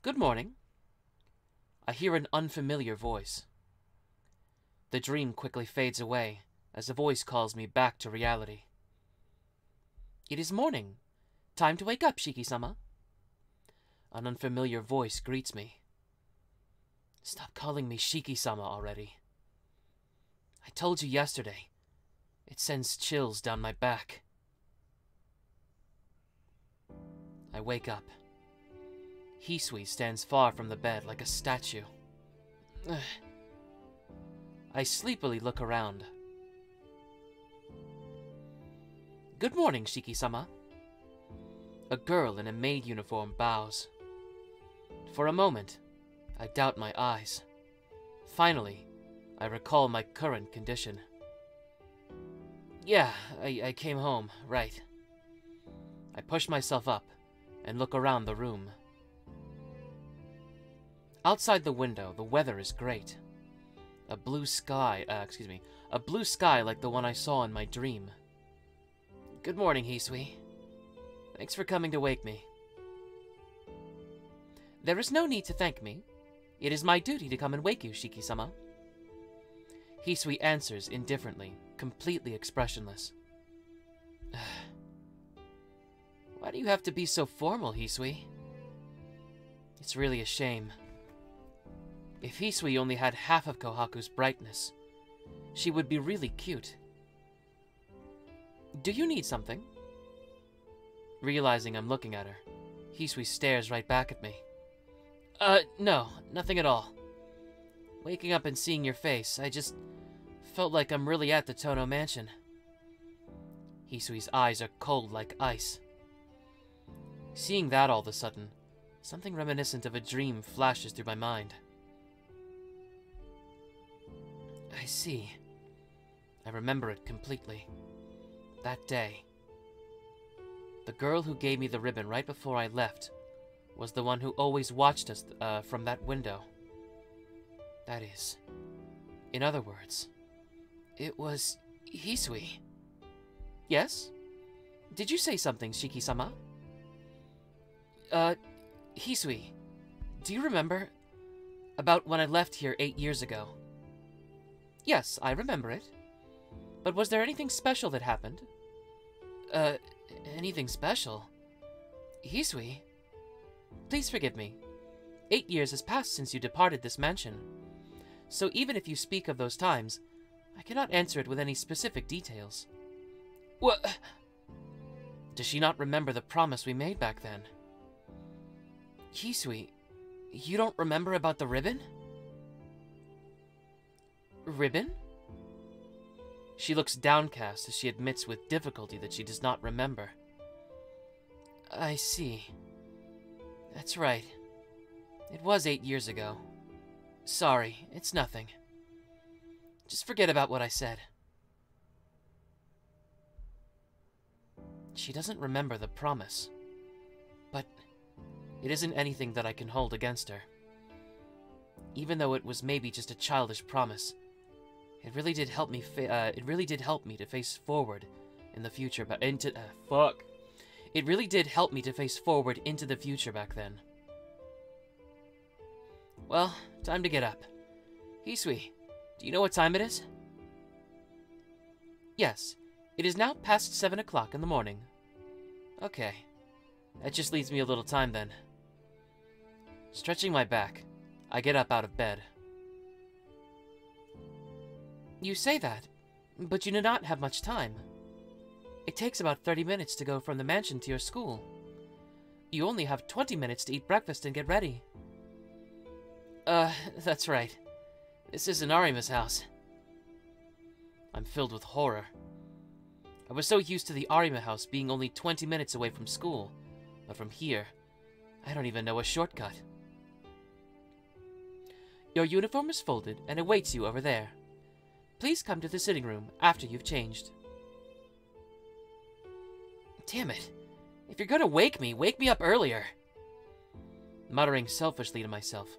Good morning. I hear an unfamiliar voice. The dream quickly fades away as the voice calls me back to reality. It is morning. Time to wake up, Shiki-sama. An unfamiliar voice greets me. Stop calling me Shiki-sama already. I told you yesterday. It sends chills down my back. I wake up. Hisui stands far from the bed like a statue. I sleepily look around. Good morning, Shiki-sama. A girl in a maid uniform bows. For a moment, I doubt my eyes. Finally, I recall my current condition. Yeah, I came home, right. I push myself up and look around the room. Outside the window, the weather is great. A blue sky like the one I saw in my dream. Good morning, Hisui. Thanks for coming to wake me. There is no need to thank me. It is my duty to come and wake you, Shiki-sama. Hisui answers indifferently, completely expressionless. Why do you have to be so formal, Hisui? It's really a shame. If Hisui only had half of Kohaku's brightness, she would be really cute. Do you need something? Realizing I'm looking at her, Hisui stares right back at me. No, nothing at all. Waking up and seeing your face, I just felt like I'm really at the Tohno mansion. Hisui's eyes are cold like ice. Seeing that all of a sudden, something reminiscent of a dream flashes through my mind. I see. I remember it completely. That day. The girl who gave me the ribbon right before I left was the one who always watched us from that window. That is, in other words, it was Hisui. Yes? Did you say something, Shiki-sama? Hisui, do you remember about when I left here 8 years ago? Yes, I remember it. But was there anything special that happened? Anything special? Hisui? Please forgive me. 8 years has passed since you departed this mansion. So even if you speak of those times, I cannot answer it with any specific details. What? Does she not remember the promise we made back then? Hisui, you don't remember about the ribbon? Ribbon? She looks downcast as she admits with difficulty that she does not remember. I see. That's right. It was 8 years ago. Sorry, it's nothing. Just forget about what I said. She doesn't remember the promise. But it isn't anything that I can hold against her. Even though it was maybe just a childish promise, it really did help me. To face forward in the future. It really did help me to face forward into the future back then. Well, time to get up. Hisui, do you know what time it is? Yes, it is now past 7 o'clock in the morning. Okay, that just leaves me a little time then. Stretching my back, I get up out of bed. You say that, but you do not have much time. It takes about 30 minutes to go from the mansion to your school. You only have 20 minutes to eat breakfast and get ready. That's right. This isn't Arima's house. I'm filled with horror. I was so used to the Arima house being only 20 minutes away from school, but from here, I don't even know a shortcut. Your uniform is folded and awaits you over there. Please come to the sitting room after you've changed. Damn it. If you're gonna wake me up earlier. Muttering selfishly to myself,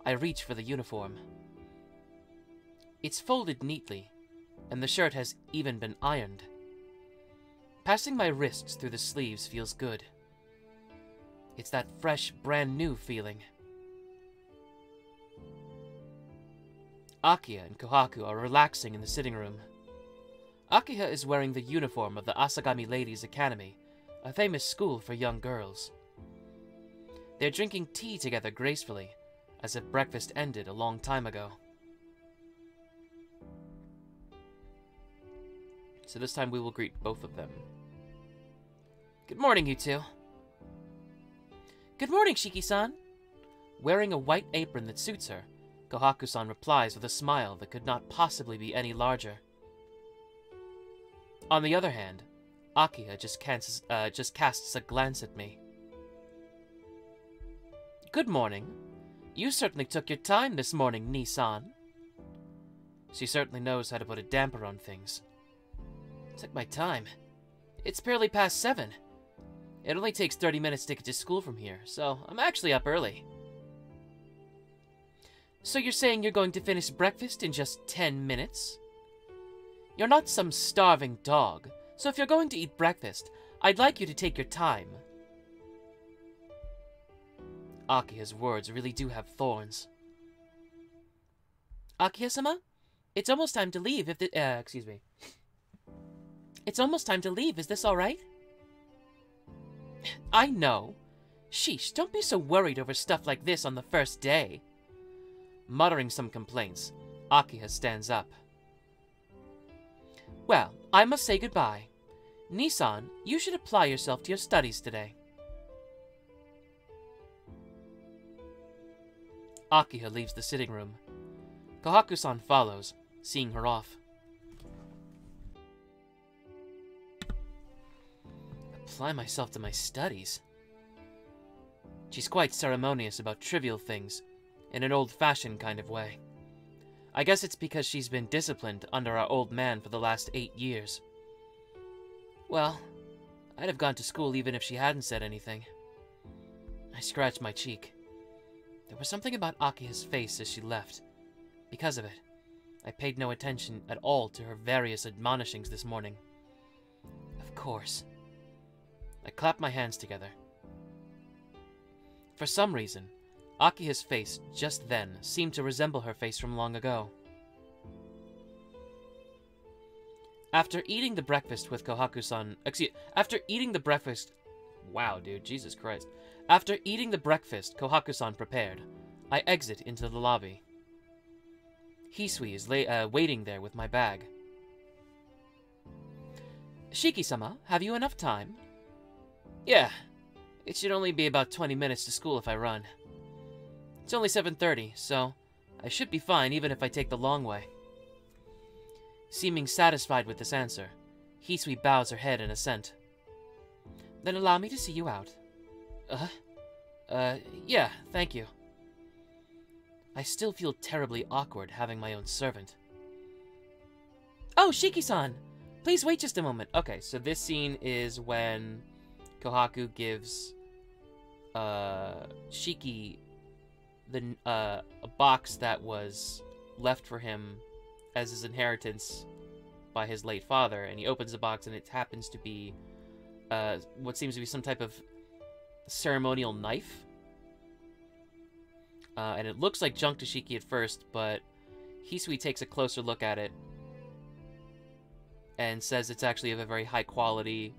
I reach for the uniform. It's folded neatly, and the shirt has even been ironed. Passing my wrists through the sleeves feels good. It's that fresh, brand new feeling. Akiha and Kohaku are relaxing in the sitting room. Akiha is wearing the uniform of the Asagami Ladies' Academy, a famous school for young girls. They're drinking tea together gracefully, as if breakfast ended a long time ago. So this time we will greet both of them. Good morning, you two. Good morning, Shiki-san. Wearing a white apron that suits her, Kohaku-san replies with a smile that could not possibly be any larger. On the other hand, Akiha just casts a glance at me. Good morning. You certainly took your time this morning, Ni-san. She certainly knows how to put a damper on things. Took my time. It's barely past 7. It only takes 30 minutes to get to school from here, so I'm actually up early. So you're saying you're going to finish breakfast in just 10 minutes? You're not some starving dog, so if you're going to eat breakfast, I'd like you to take your time. Akiha's words really do have thorns. Akiha-sama? It's almost time to leave if the— excuse me. It's almost time to leave, is this alright? I know. Sheesh, don't be so worried over stuff like this on the first day. Muttering some complaints, Akiha stands up. Well, I must say goodbye. Ni-san, you should apply yourself to your studies today. Akiha leaves the sitting room. Kohaku-san follows, seeing her off. Apply myself to my studies. She's quite ceremonious about trivial things, in an old-fashioned kind of way. I guess it's because she's been disciplined under our old man for the last 8 years. Well, I'd have gone to school even if she hadn't said anything. I scratched my cheek. There was something about Akiha's face as she left. Because of it, I paid no attention at all to her various admonishings this morning. Of course. I clapped my hands together. For some reason, Akiha's face just then seemed to resemble her face from long ago. After eating the breakfast with Kohaku-san— after eating the breakfast— Wow, dude, Jesus Christ. After eating the breakfast Kohaku-san prepared, I exit into the lobby. Hisui is waiting there with my bag. Shiki-sama, have you enough time? Yeah. It should only be about 20 minutes to school if I run. It's only 7:30, so I should be fine even if I take the long way. Seeming satisfied with this answer, Hisui bows her head in assent. Then allow me to see you out. Yeah, thank you. I still feel terribly awkward having my own servant. Oh, Shiki-san! Please wait just a moment. Okay, so this scene is when Kohaku gives Shiki a box that was left for him as his inheritance by his late father, and he opens the box and it happens to be what seems to be some type of ceremonial knife. And it looks like junk to Shiki at first, but Hisui takes a closer look at it and says it's actually of a very high quality,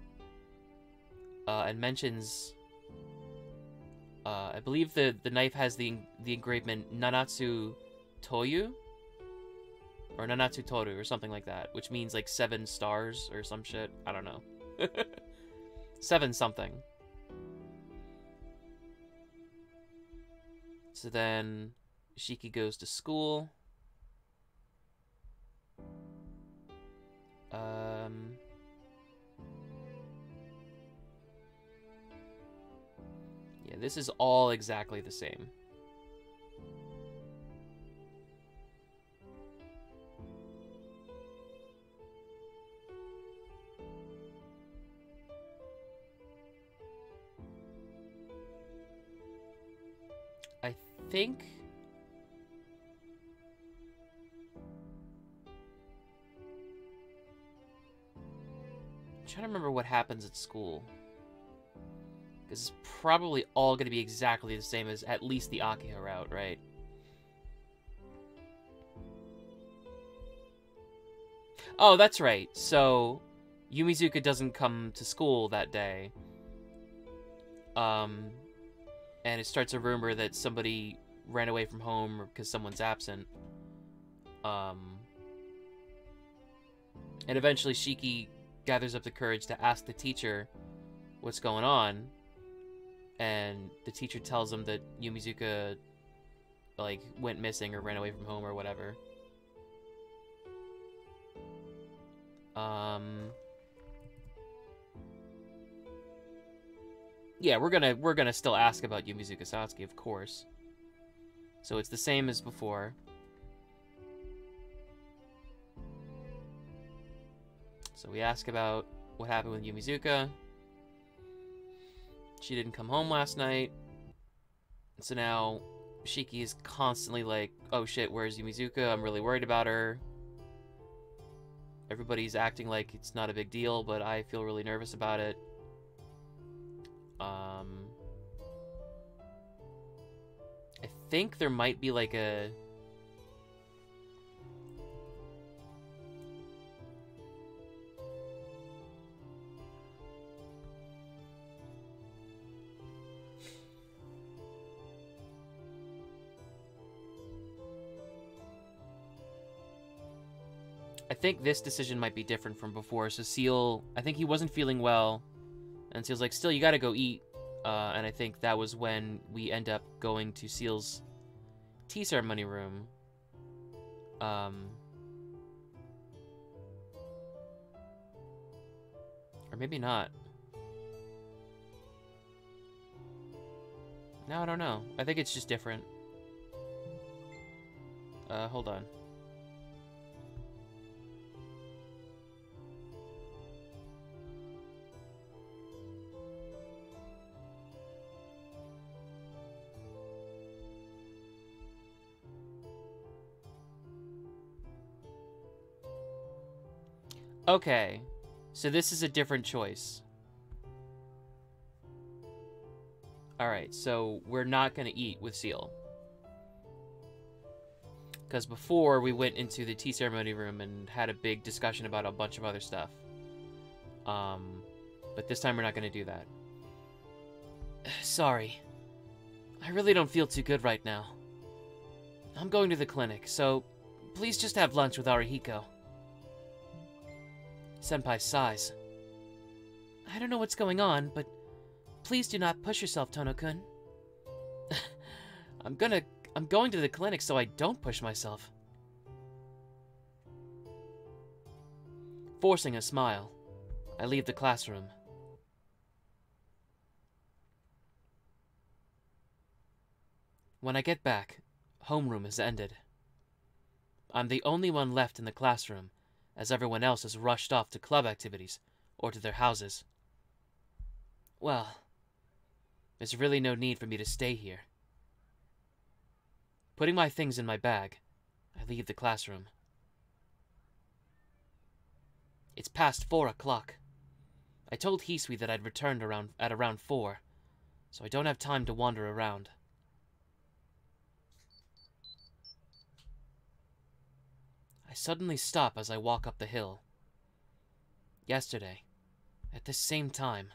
and mentions, I believe the knife has the engravement Nanatsu Toyu? Or Nanatsu Toru, or something like that, which means like 7 stars or some shit. I don't know. 7 something. So then Shiki goes to school. Yeah, this is all exactly the same. I think I'm trying to remember what happens at school, because it's probably all going to be exactly the same as at least the Akiha route, right? Oh, that's right. So, Yumizuka doesn't come to school that day. And it starts a rumor that somebody ran away from home because someone's absent. And eventually Shiki gathers up the courage to ask the teacher what's going on. And the teacher tells him that Yumizuka, like, went missing or ran away from home or whatever. Yeah, we're gonna still ask about Yumizuka Satsuki, of course. So it's the same as before. So we ask about what happened with Yumizuka. She didn't come home last night. So now Shiki is constantly like, oh shit, where's Yumizuka? I'm really worried about her. Everybody's acting like it's not a big deal, but I feel really nervous about it. I think there might be like a... I think this decision might be different from before. So Seal, I think he wasn't feeling well. And Seal's like, still, you gotta go eat. And I think that was when we end up going to Seal's tea ceremony room. Or maybe not. No, I don't know. I think it's just different. Hold on. Okay, so this is a different choice. Alright, so we're not going to eat with Seal. Because before, we went into the tea ceremony room and had a big discussion about a bunch of other stuff. But this time we're not going to do that. Sorry. I really don't feel too good right now. I'm going to the clinic, so please just have lunch with Arihiko. Senpai sighs. I don't know what's going on, but please do not push yourself, Tohno-kun. I'm going to the clinic so I don't push myself. Forcing a smile, I leave the classroom. When I get back, homeroom has ended. I'm the only one left in the classroom, as everyone else has rushed off to club activities or to their houses. Well, there's really no need for me to stay here. Putting my things in my bag, I leave the classroom. It's past 4 o'clock. I told Hisui that I'd returned at around 4, so I don't have time to wander around. I suddenly stop as I walk up the hill. Yesterday, at this same time,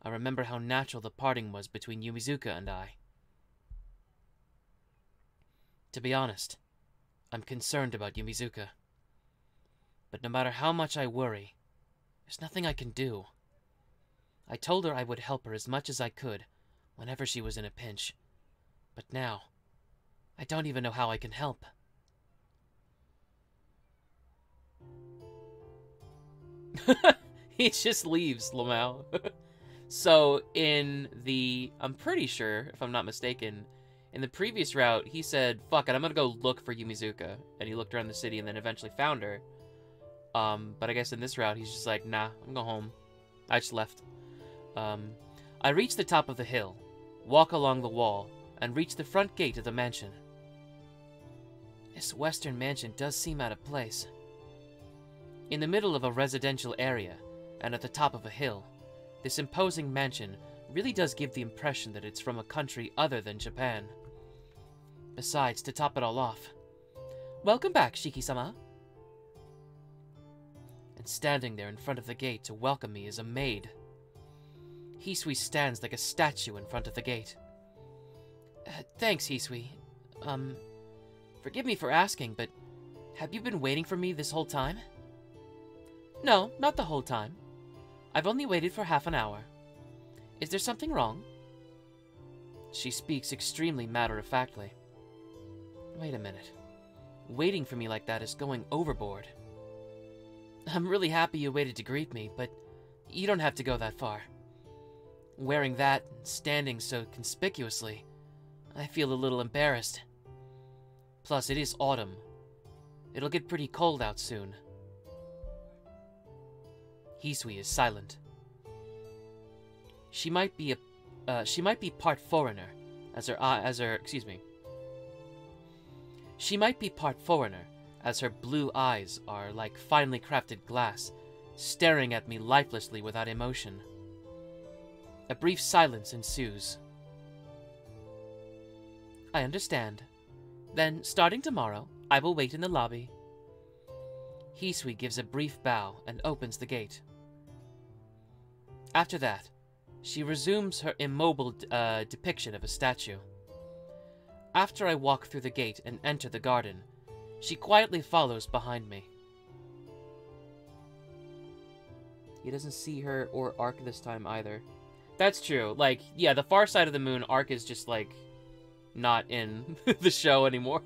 I remember how natural the parting was between Yumizuka and I. To be honest, I'm concerned about Yumizuka. But no matter how much I worry, there's nothing I can do. I told her I would help her as much as I could whenever she was in a pinch. But now, I don't even know how I can help. He just leaves, Lamau. So, in the... I'm pretty sure, if I'm not mistaken, in the previous route, he said, fuck it, I'm gonna go look for Yumizuka. And he looked around the city and then eventually found her. But I guess in this route, he's just like, nah, I'm going home. I just left. I reach the top of the hill, walk along the wall, and reach the front gate of the mansion. This western mansion does seem out of place. In the middle of a residential area, and at the top of a hill, this imposing mansion really does give the impression that it's from a country other than Japan. Besides, to top it all off, welcome back, Shiki-sama. and standing there in front of the gate to welcome me is a maid. Hisui stands like a statue in front of the gate. Thanks, Hisui. Forgive me for asking, but have you been waiting for me this whole time? No, not the whole time. I've only waited for half an hour. Is there something wrong? She speaks extremely matter-of-factly. Wait a minute. Waiting for me like that is going overboard. I'm really happy you waited to greet me, but you don't have to go that far. Wearing that and standing so conspicuously, I feel a little embarrassed. Plus, it is autumn. It'll get pretty cold out soon. Hisui is silent. She might be part foreigner, She might be part foreigner, as her blue eyes are like finely crafted glass, staring at me lifelessly without emotion. A brief silence ensues. I understand. Then, starting tomorrow, I will wait in the lobby. Hisui gives a brief bow and opens the gate. After that, she resumes her immobile depiction of a statue. After I walk through the gate and enter the garden, she quietly follows behind me. He doesn't see her or Arc this time either. That's true. Like, yeah, the far side of the moon, Arc is just, like, not in the show anymore.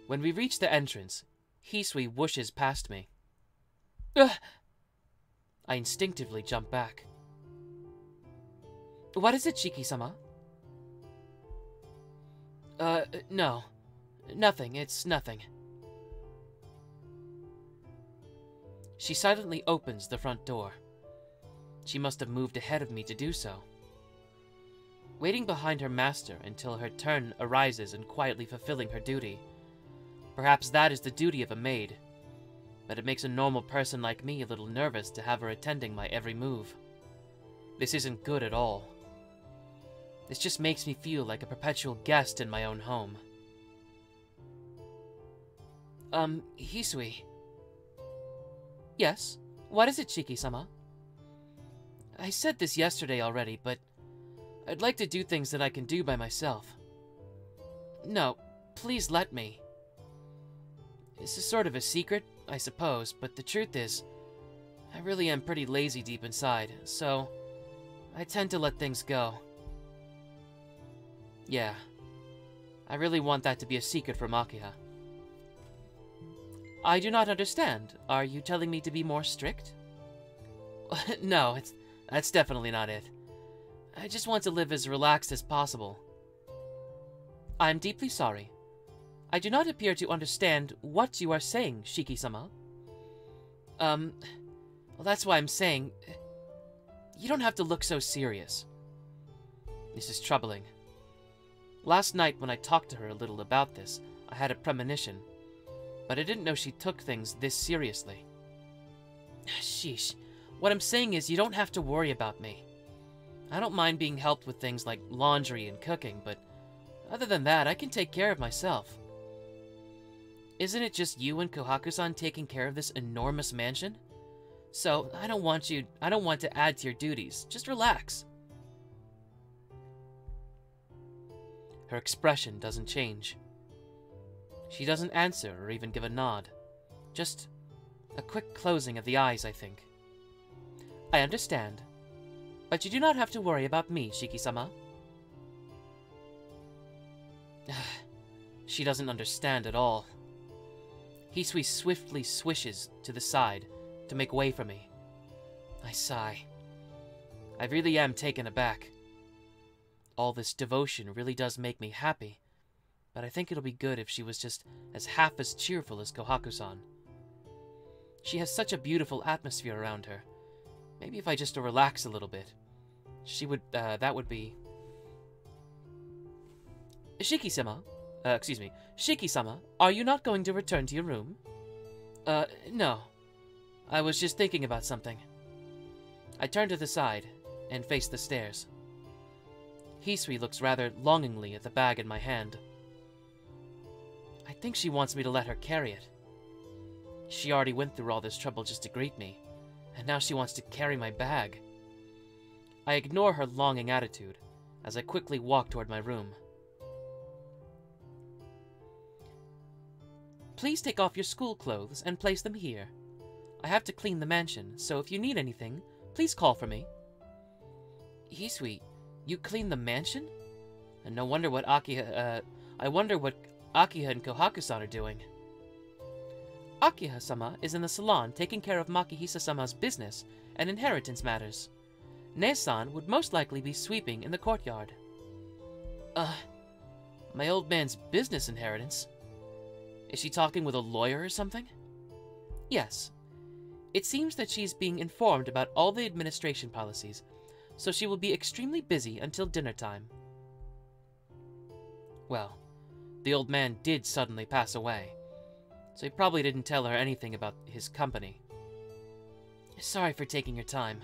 When we reach the entrance, Hisui whooshes past me. Ugh! I instinctively jump back. What is it, Shiki-sama? No. Nothing, it's nothing. She silently opens the front door. She must have moved ahead of me to do so. Waiting behind her master until her turn arises and quietly fulfilling her duty. Perhaps that is the duty of a maid, but it makes a normal person like me a little nervous to have her attending my every move. This isn't good at all. This just makes me feel like a perpetual guest in my own home. Hisui. Yes? What is it, Shiki-sama? I said this yesterday already, but I'd like to do things that I can do by myself. No, please let me. This is sort of a secret, I suppose, but the truth is, I really am pretty lazy deep inside, so I tend to let things go. Yeah, I really want that to be a secret from Akiha. I do not understand. Are you telling me to be more strict? No, that's definitely not it. I just want to live as relaxed as possible. I'm deeply sorry. I do not appear to understand what you are saying, Shiki-sama. Well, that's why I'm saying... You don't have to look so serious. This is troubling. Last night, when I talked to her a little about this, I had a premonition, but I didn't know she took things this seriously. Sheesh. What I'm saying is you don't have to worry about me. I don't mind being helped with things like laundry and cooking, but other than that, I can take care of myself. Isn't it just you and Kohaku-san taking care of this enormous mansion? So, I don't want to add to your duties. Just relax. Her expression doesn't change. She doesn't answer or even give a nod. Just a quick closing of the eyes, I think. I understand. But you do not have to worry about me, Shiki-sama. She doesn't understand at all. Hisui swiftly swishes to the side to make way for me. I sigh. I really am taken aback. All this devotion really does make me happy, but I think it'll be good if she was just half as cheerful as Kohaku-san. She has such a beautiful atmosphere around her. Maybe if I just relax a little bit, that would be... Shiki-sama, are you not going to return to your room? No. I was just thinking about something. I turn to the side and face the stairs. Hisui looks rather longingly at the bag in my hand. I think she wants me to let her carry it. She already went through all this trouble just to greet me, and now she wants to carry my bag. I ignore her longing attitude as I quickly walk toward my room. Please take off your school clothes and place them here. I have to clean the mansion, so if you need anything, please call for me. Hisui, you clean the mansion? And no wonder what I wonder what Akiha and Kohaku-san are doing. Akiha-sama is in the salon taking care of Makihisa-sama's business and inheritance matters. Ne-san would most likely be sweeping in the courtyard. My old man's business inheritance? Is she talking with a lawyer or something? Yes. It seems that she's being informed about all the administration policies, so she will be extremely busy until dinner time. Well, the old man did suddenly pass away, so he probably didn't tell her anything about his company. Sorry for taking your time.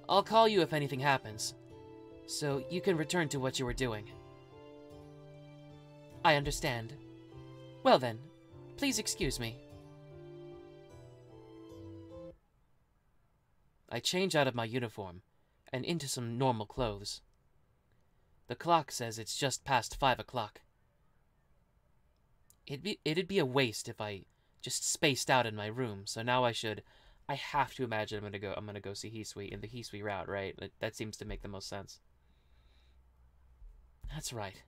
I'll call you if anything happens, so you can return to what you were doing. I understand. Well then, please excuse me. I change out of my uniform and into some normal clothes. The clock says it's just past 5 o'clock. It'd be a waste if I just spaced out in my room, so now I have to imagine I'm gonna go see Hisui in the Hisui route, right? That seems to make the most sense. That's right.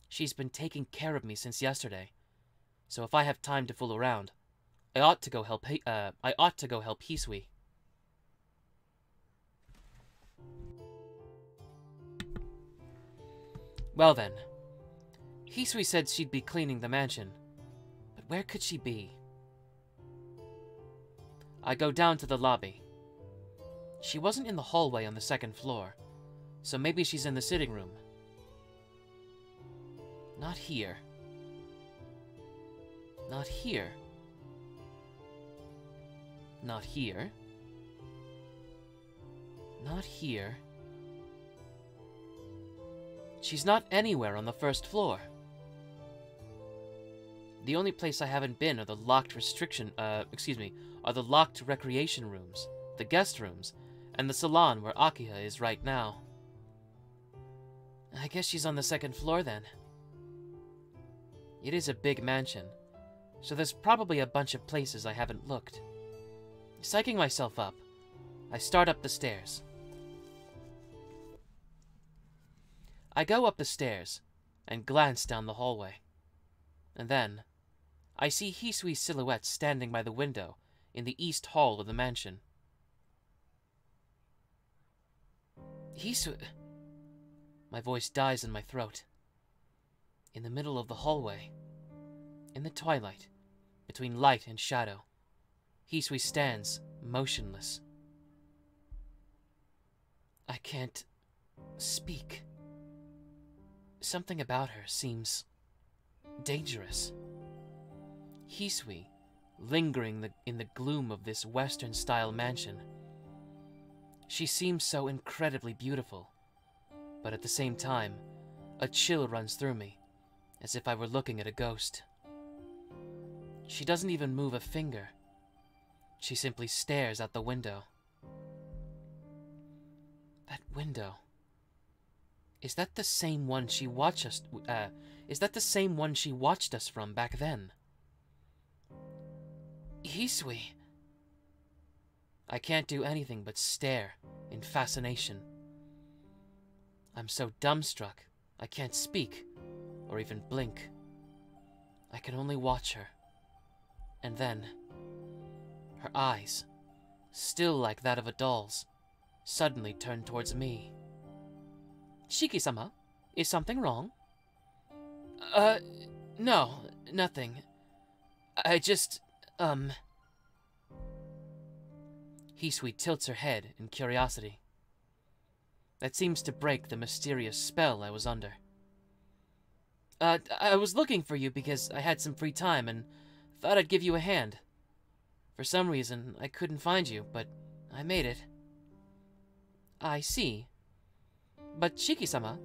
She's been taking care of me since yesterday, so if I have time to fool around, I ought to go help Hisui. Well then, Hisui said she'd be cleaning the mansion, but where could she be? I go down to the lobby. She wasn't in the hallway on the second floor, so maybe she's in the sitting room. Not here. Not here. Not here. Not here. She's not anywhere on the first floor. The only place I haven't been are the locked are the locked recreation rooms, the guest rooms, and the salon where Akiha is right now. I guess she's on the second floor then. It is a big mansion, so there's probably a bunch of places I haven't looked. Psyching myself up, I start up the stairs. I go up the stairs and glance down the hallway. And then, I see Hisui's silhouette standing by the window in the east hall of the mansion. Hisui... My voice dies in my throat. In the middle of the hallway, in the twilight, between light and shadow, Hisui stands, motionless. I can't speak. Something about her seems dangerous. Hisui, lingering in the gloom of this Western-style mansion. She seems so incredibly beautiful, but at the same time, a chill runs through me, as if I were looking at a ghost. She doesn't even move a finger. She simply stares out the window. That window. Is that the same one she watched us? Is that the same one she watched us from back then? Hisui. I can't do anything but stare in fascination. I'm so dumbstruck, I can't speak or even blink. I can only watch her. And then, her eyes, still like that of a doll's, suddenly turn towards me. Shiki-sama, is something wrong? No, nothing. I just, Hisui tilts her head in curiosity. That seems to break the mysterious spell I was under. I was looking for you because I had some free time and thought I'd give you a hand. For some reason, I couldn't find you, but I made it. I see. But Shiki-sama,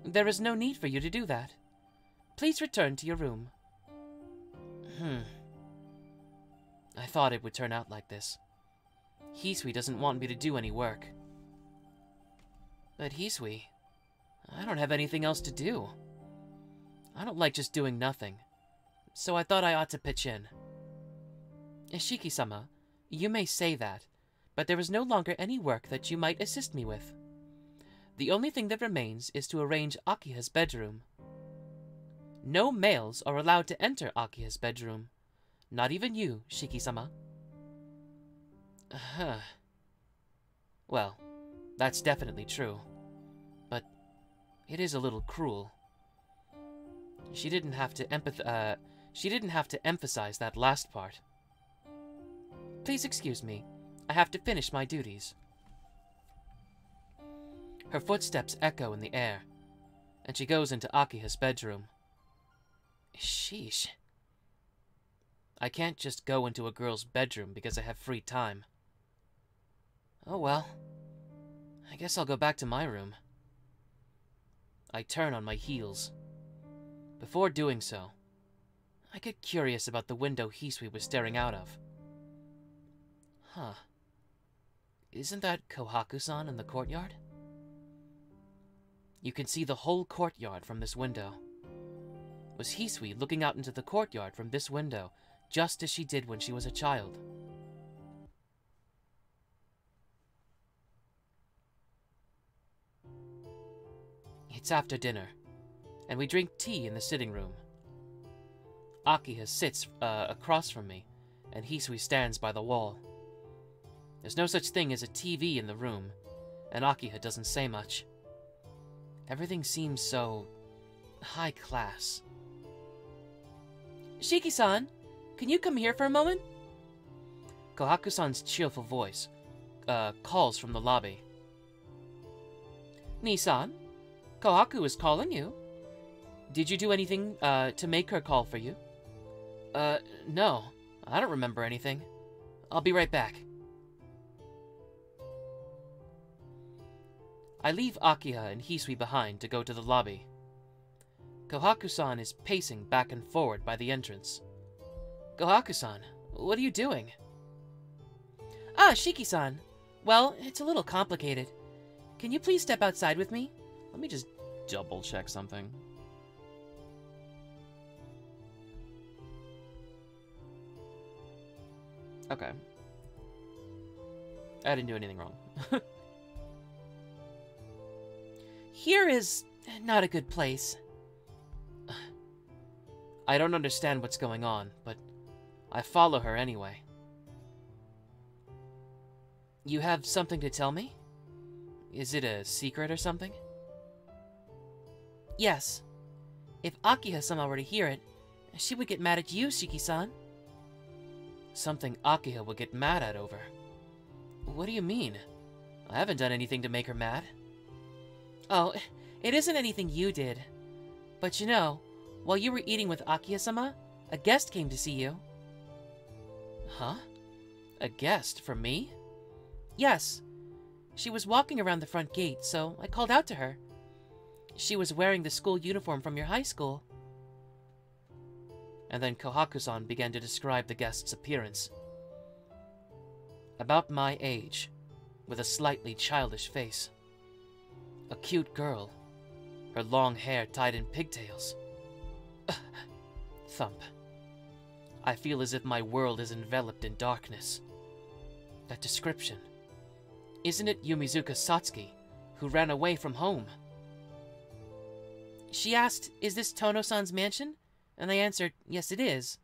there is no need for you to do that. Please return to your room. I thought it would turn out like this. Hisui doesn't want me to do any work. But Hisui, I don't have anything else to do. I don't like just doing nothing, so I thought I ought to pitch in. Shiki-sama, you may say that, but there is no longer any work that you might assist me with. The only thing that remains is to arrange Akiha's bedroom. No males are allowed to enter Akiha's bedroom. Not even you, Shiki-sama. Well, that's definitely true. But it is a little cruel. She didn't have to emphasize that last part. Please excuse me. I have to finish my duties. Her footsteps echo in the air, and she goes into Akiha's bedroom. Sheesh. I can't just go into a girl's bedroom because I have free time. Oh well. I guess I'll go back to my room. I turn on my heels. Before doing so, I get curious about the window Hisui was staring out of. Huh. Isn't that Kohaku-san in the courtyard? You can see the whole courtyard from this window. Was Hisui looking out into the courtyard from this window, just as she did when she was a child? It's after dinner, and we drink tea in the sitting room. Akiha sits across from me, and Hisui stands by the wall. There's no such thing as a TV in the room, and Akiha doesn't say much. Everything seems so high class. Shiki-san, can you come here for a moment? Kohaku-san's cheerful voice calls from the lobby. Ni-san, Kohaku is calling you. Did you do anything to make her call for you? No. I don't remember anything. I'll be right back. I leave Akiha and Hisui behind to go to the lobby. Kohaku-san is pacing back and forward by the entrance. Kohaku-san, what are you doing? Ah, Shiki-san. Well, it's a little complicated. Can you please step outside with me? Let me just double-check something. Okay. I didn't do anything wrong. Here is not a good place. I don't understand what's going on, but I follow her anyway. You have something to tell me? Is it a secret or something? Yes. If Akiha-sama were to hear it, she would get mad at you, Shiki-san. Something Akiha would get mad at over. What do you mean? I haven't done anything to make her mad. Oh, it isn't anything you did. But you know, while you were eating with Akiha-sama, a guest came to see you. Huh? A guest for me? Yes. She was walking around the front gate, so I called out to her. She was wearing the school uniform from your high school. And then Kohaku-san began to describe the guest's appearance. About my age, with a slightly childish face. A cute girl, her long hair tied in pigtails. Thump. I feel as if my world is enveloped in darkness. That description. Isn't it Yumizuka Satsuki, who ran away from home? She asked, is this Tohno-san's mansion? And I answered, yes it is.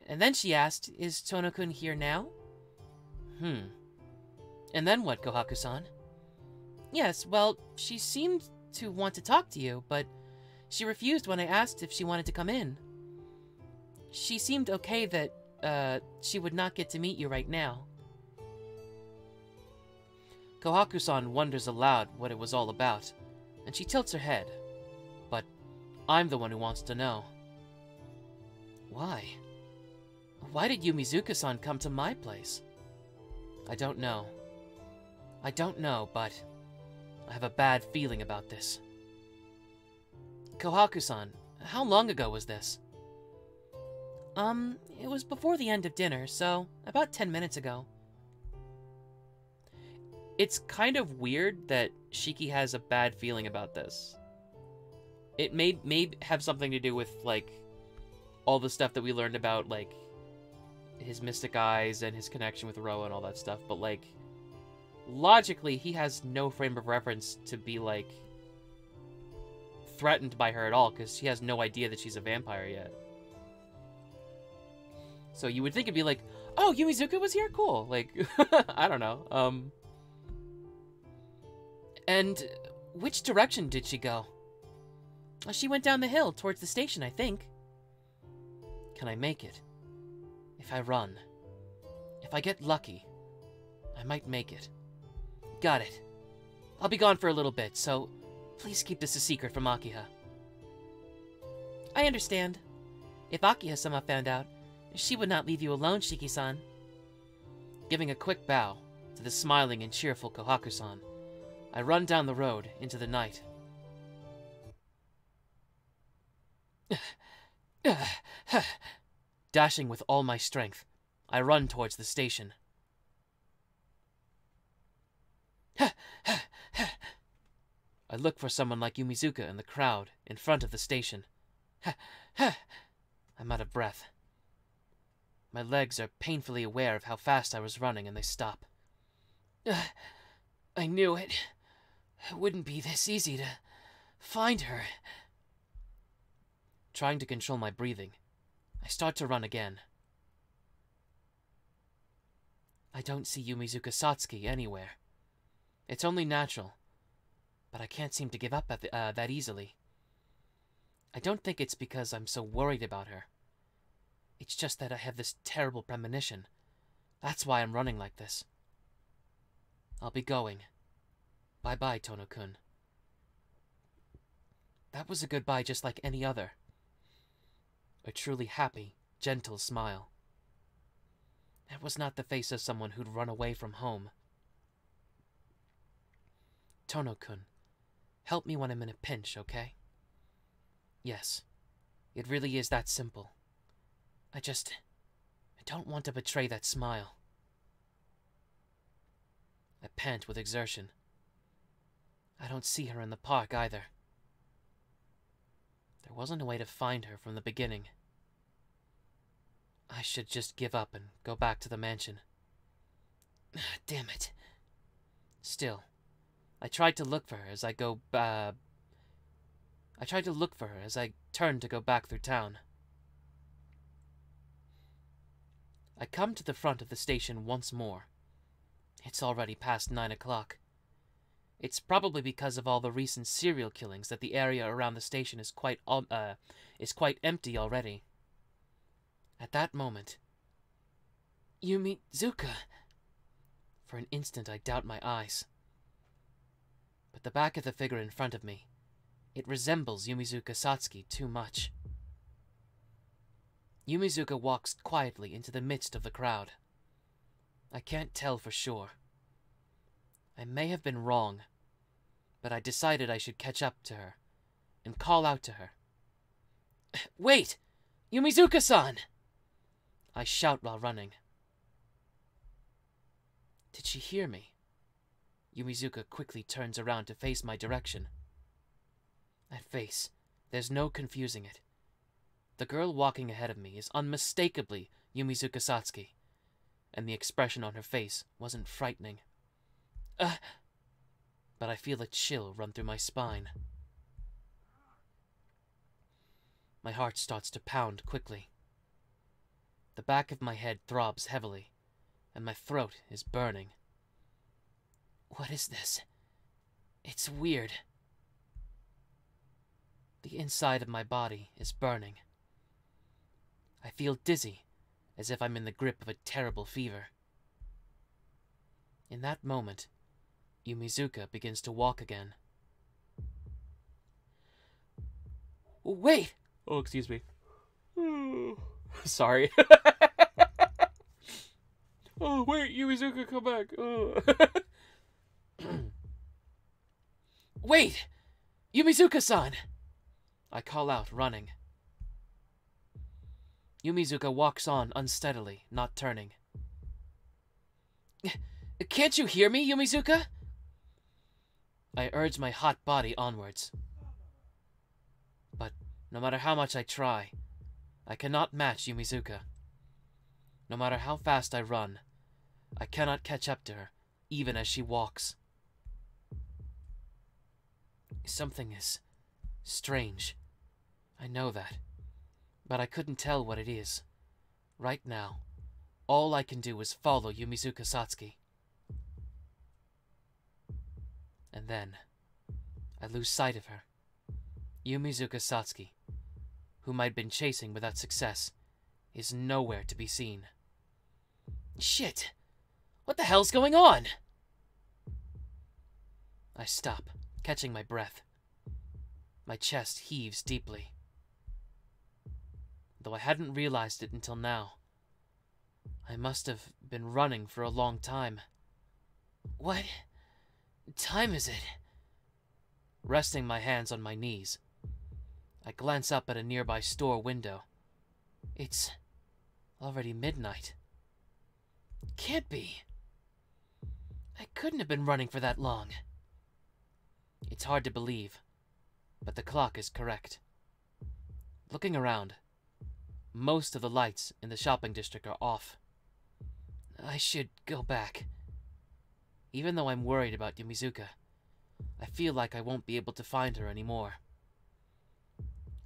And then she asked, is Tohno-kun here now? And then what, Kohaku-san? Yes, well, she seemed to want to talk to you, but she refused when I asked if she wanted to come in. She seemed okay that, she would not get to meet you right now. Kohaku-san wonders aloud what it was all about, and she tilts her head. But I'm the one who wants to know. Why? Why did Yumizuka-san come to my place? I don't know. I don't know, but I have a bad feeling about this. Kohaku-san, how long ago was this? It was before the end of dinner, so about 10 minutes ago. It's kind of weird that Shiki has a bad feeling about this. It may have something to do with, like, all the stuff that we learned about, like, his mystic eyes and his connection with Roa and all that stuff, but, like, logically, he has no frame of reference to be, like, threatened by her at all, because he has no idea that she's a vampire yet. So you would think it'd be like, oh, Yumizuka was here? Cool. Like, I don't know. And which direction did she go? She went down the hill towards the station, I think. Can I make it? If I run. If I get lucky, I might make it. Got it. I'll be gone for a little bit, so please keep this a secret from Akiha. I understand. If Akiha-sama found out, she would not leave you alone, Shiki-san. Giving a quick bow to the smiling and cheerful Kohaku-san, I run down the road into the night. Dashing with all my strength, I run towards the station. I look for someone like Yumizuka in the crowd in front of the station. I'm out of breath. My legs are painfully aware of how fast I was running, and they stop. I knew it. It wouldn't be this easy to find her. Trying to control my breathing, I start to run again. I don't see Yumizuka Satsuki anywhere. It's only natural, but I can't seem to give up that easily. I don't think it's because I'm so worried about her. It's just that I have this terrible premonition. That's why I'm running like this. I'll be going. Bye-bye, Tohno-kun. That was a goodbye just like any other. A truly happy, gentle smile. That was not the face of someone who'd run away from home. Tohno-kun, help me when I'm in a pinch, okay? Yes, it really is that simple. I don't want to betray that smile. I pant with exertion. I don't see her in the park either. There wasn't a way to find her from the beginning. I should just give up and go back to the mansion. Damn it. Still, I tried to look for her as I turned to go back through town. I come to the front of the station once more. It's already past 9 o'clock. It's probably because of all the recent serial killings that the area around the station is quite empty already. At that moment, Yumizuka! For an instant I doubt my eyes. But the back of the figure in front of me, it resembles Yumizuka Satsuki too much. Yumizuka walks quietly into the midst of the crowd. I can't tell for sure. I may have been wrong, but I decided I should catch up to her and call out to her. Wait! Yumizuka-san! I shout while running. Did she hear me? Yumizuka quickly turns around to face my direction. That face, there's no confusing it. The girl walking ahead of me is unmistakably Yumizuka Satsuki, and the expression on her face wasn't frightening. But I feel a chill run through my spine. My heart starts to pound quickly. The back of my head throbs heavily, and my throat is burning. What is this? It's weird. The inside of my body is burning. I feel dizzy, as if I'm in the grip of a terrible fever. In that moment, Yumizuka begins to walk again. Wait! Oh, excuse me. Sorry. Oh, wait, Yumizuka, come back. Oh. Wait! Yumizuka-san! I call out, running. Yumizuka walks on unsteadily, not turning. Can't you hear me, Yumizuka? I urge my hot body onwards. But no matter how much I try, I cannot match Yumizuka. No matter how fast I run, I cannot catch up to her, even as she walks. Something is strange. I know that. But I couldn't tell what it is. Right now, all I can do is follow Yumizuka Satsuki. And then, I lose sight of her. Yumizuka Satsuki, whom I'd been chasing without success, is nowhere to be seen. Shit! What the hell's going on? I stop, catching my breath. My chest heaves deeply. Though I hadn't realized it until now, I must have been running for a long time. What time is it? Resting my hands on my knees, I glance up at a nearby store window. It's already midnight. Can't be. I couldn't have been running for that long. It's hard to believe, but the clock is correct. Looking around, most of the lights in the shopping district are off. I should go back. Even though I'm worried about Yumizuka, I feel like I won't be able to find her anymore.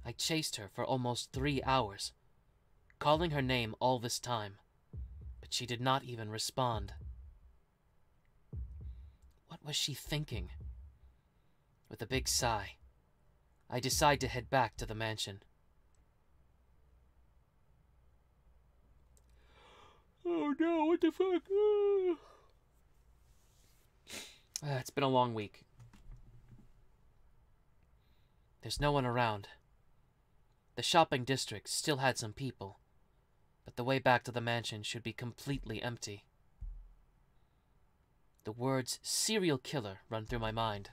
I chased her for almost 3 hours, calling her name all this time, but she did not even respond. What was she thinking? With a big sigh, I decide to head back to the mansion. Oh no, what the fuck? It's been a long week. There's no one around. The shopping district still had some people, but the way back to the mansion should be completely empty. The words serial killer run through my mind.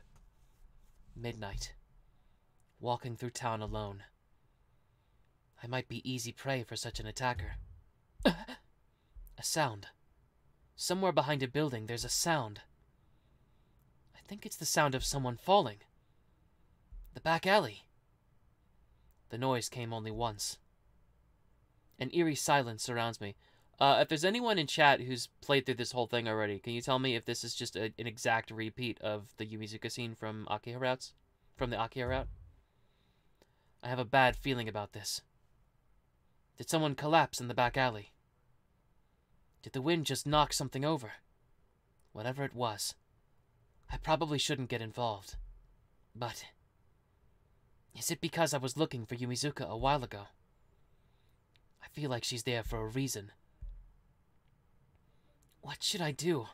Midnight. Walking through town alone. I might be easy prey for such an attacker. A sound. Somewhere behind a building, there's a sound. I think it's the sound of someone falling. The back alley. The noise came only once. An eerie silence surrounds me. If there's anyone in chat who's played through this whole thing already, can you tell me if this is just an exact repeat of the Yumizuka scene from Akiha routes? From the Akiha route? I have a bad feeling about this. Did someone collapse in the back alley? Did the wind just knock something over? Whatever it was, I probably shouldn't get involved. But is it because I was looking for Yumizuka a while ago? I feel like she's there for a reason. What should I do?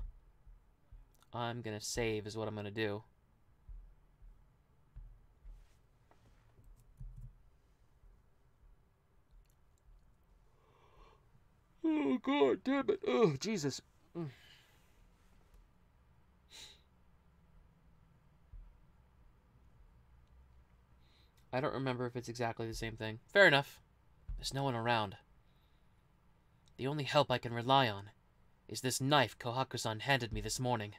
I'm gonna save is what I'm gonna do. Oh, God damn it. Oh, Jesus. I don't remember if it's exactly the same thing. Fair enough. There's no one around. The only help I can rely on is this knife Kohaku-san handed me this morning.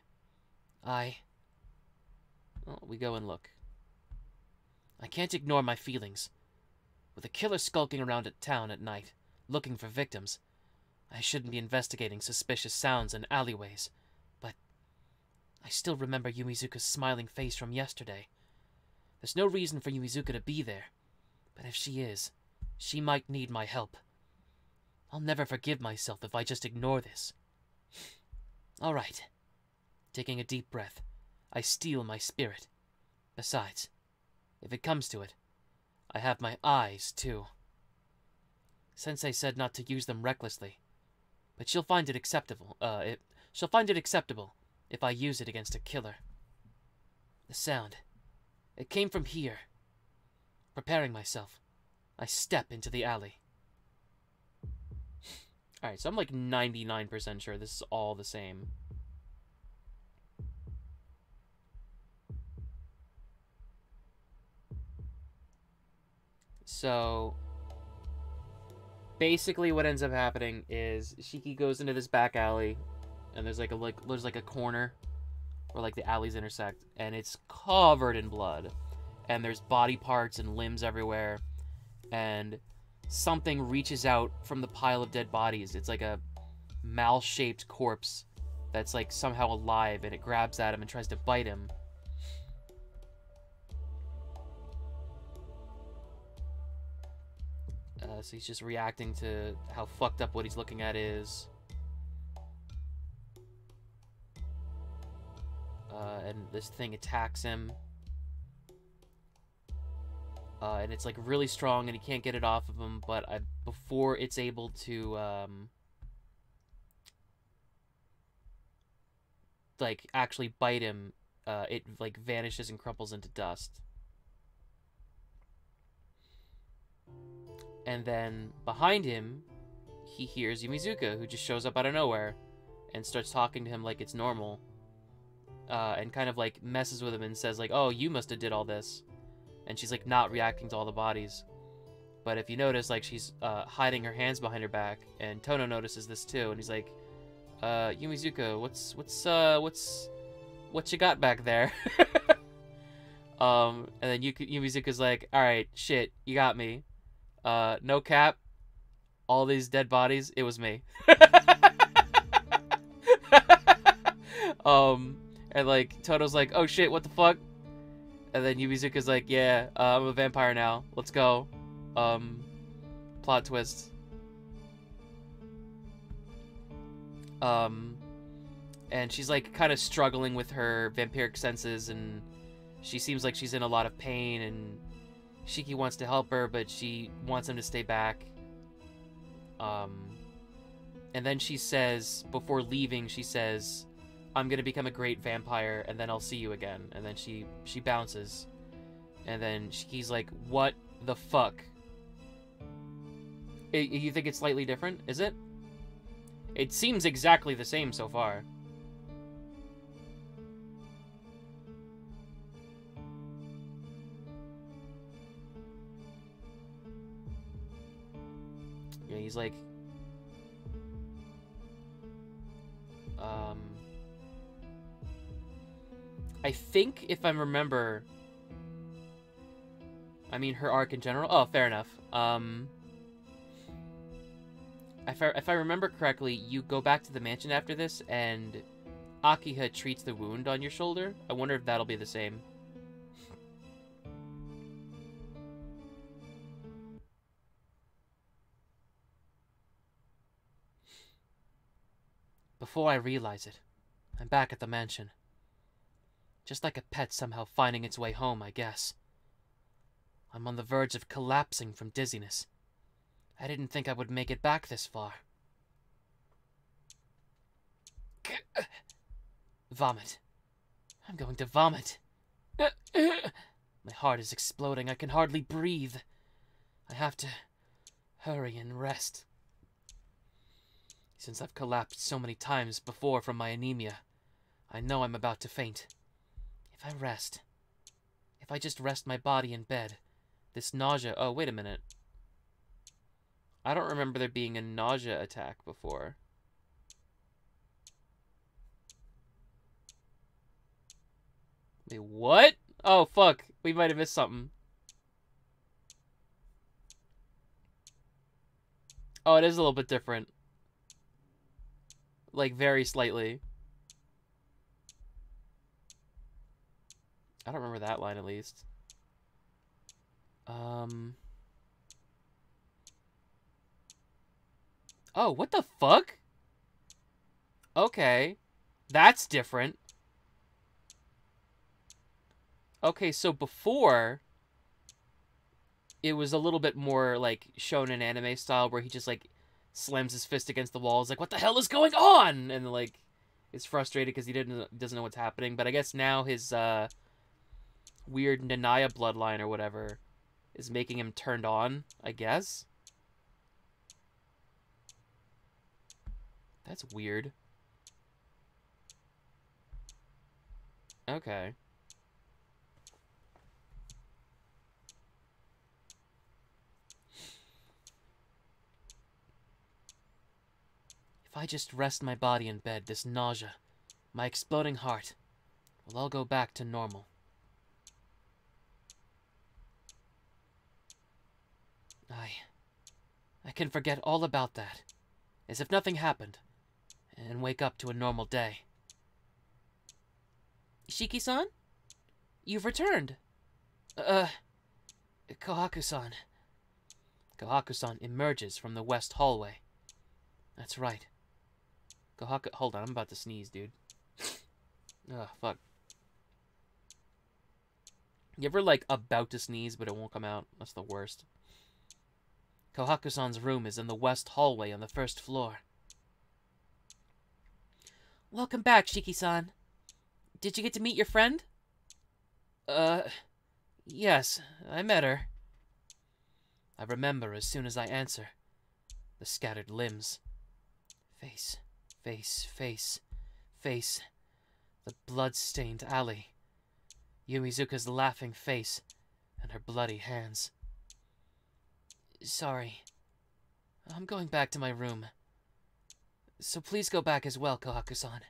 Well, we go and look. I can't ignore my feelings. With a killer skulking around at town at night, looking for victims, I shouldn't be investigating suspicious sounds in alleyways, but I still remember Yumizuka's smiling face from yesterday. There's no reason for Yumizuka to be there, but if she is, she might need my help. I'll never forgive myself if I just ignore this. All right. Taking a deep breath, I steel my spirit. Besides, if it comes to it, I have my eyes, too. Sensei said not to use them recklessly, but she'll find it acceptable. She'll find it acceptable if I use it against a killer. The sound. It came from here. Preparing myself, I step into the alley. Alright, so I'm like 99% sure this is all the same. So basically what ends up happening is Shiki goes into this back alley, and there's like a corner where like the alleys intersect, and it's covered in blood, and there's body parts and limbs everywhere, and something reaches out from the pile of dead bodies. It's like a mal-shaped corpse that's like somehow alive, and it grabs at him and tries to bite him. So he's just reacting to how fucked up what he's looking at is. And this thing attacks him. And it's like really strong, and he can't get it off of him, but before it's able to like actually bite him, it like vanishes and crumples into dust. And then behind him, he hears Yumizuka, who just shows up out of nowhere and starts talking to him like it's normal. And kind of like messes with him and says like, "Oh, you must have did all this." And she's like not reacting to all the bodies. But if you notice, like she's hiding her hands behind her back, and Tohno notices this too, and he's like, "Yumizuka, what you got back there?" And then Yumizuka's like, "All right, shit, you got me. No cap, all these dead bodies, it was me." And like Tohno's like, "Oh shit, what the fuck?" And then Yumizuka's like, "Yeah, I'm a vampire now. Let's go." Plot twist. And she's like kind of struggling with her vampiric senses, and she seems like she's in a lot of pain, and Shiki wants to help her, but she wants him to stay back. And then she says, before leaving, she says, "I'm gonna become a great vampire, and then I'll see you again." And then she bounces. And then Shiki's like, "What the fuck?" You think it's slightly different? Is it? It seems exactly the same so far. Yeah, he's like... I think, if I remember... I mean, her arc in general... Oh, fair enough. If I remember correctly, you go back to the mansion after this, and Akiha treats the wound on your shoulder. I wonder if that'll be the same. Before I realize it, I'm back at the mansion. Just like a pet somehow finding its way home, I guess. I'm on the verge of collapsing from dizziness. I didn't think I would make it back this far. Vomit. I'm going to vomit. My heart is exploding. I can hardly breathe. I have to hurry and rest. Since I've collapsed so many times before from my anemia, I know I'm about to faint. If I just rest my body in bed, this nausea... Oh, wait a minute. I don't remember there being a nausea attack before. Wait, what? Oh, fuck. We might have missed something. Oh, it is a little bit different. Like, very slightly. I don't remember that line, at least. Oh, what the fuck? Okay. That's different. Okay, so before, it was a little bit more, like, shown in anime style, where he just, like, slams his fist against the wall. He's like, "What the hell is going on?" And, like, is frustrated because he doesn't know what's happening. But I guess now his, weird Nanaya bloodline or whatever is making him turned on, I guess. That's weird. Okay. I just rest my body in bed, this nausea, my exploding heart, will all go back to normal. I can forget all about that, as if nothing happened, and wake up to a normal day. Shiki-san? You've returned. Kohaku-san. Kohaku-san emerges from the west hallway. That's right. Kohaku... Hold on, I'm about to sneeze, dude. Oh, fuck. You ever, like, about to sneeze, but it won't come out? That's the worst. Kohaku-san's room is in the west hallway on the first floor. Welcome back, Shiki-san. Did you get to meet your friend? Yes, I met her. I remember as soon as I answer. The scattered limbs. Face, face, face, face. The blood-stained alley. Yumizuka's laughing face and her bloody hands. Sorry. I'm going back to my room. So please go back as well, Kohaku-san.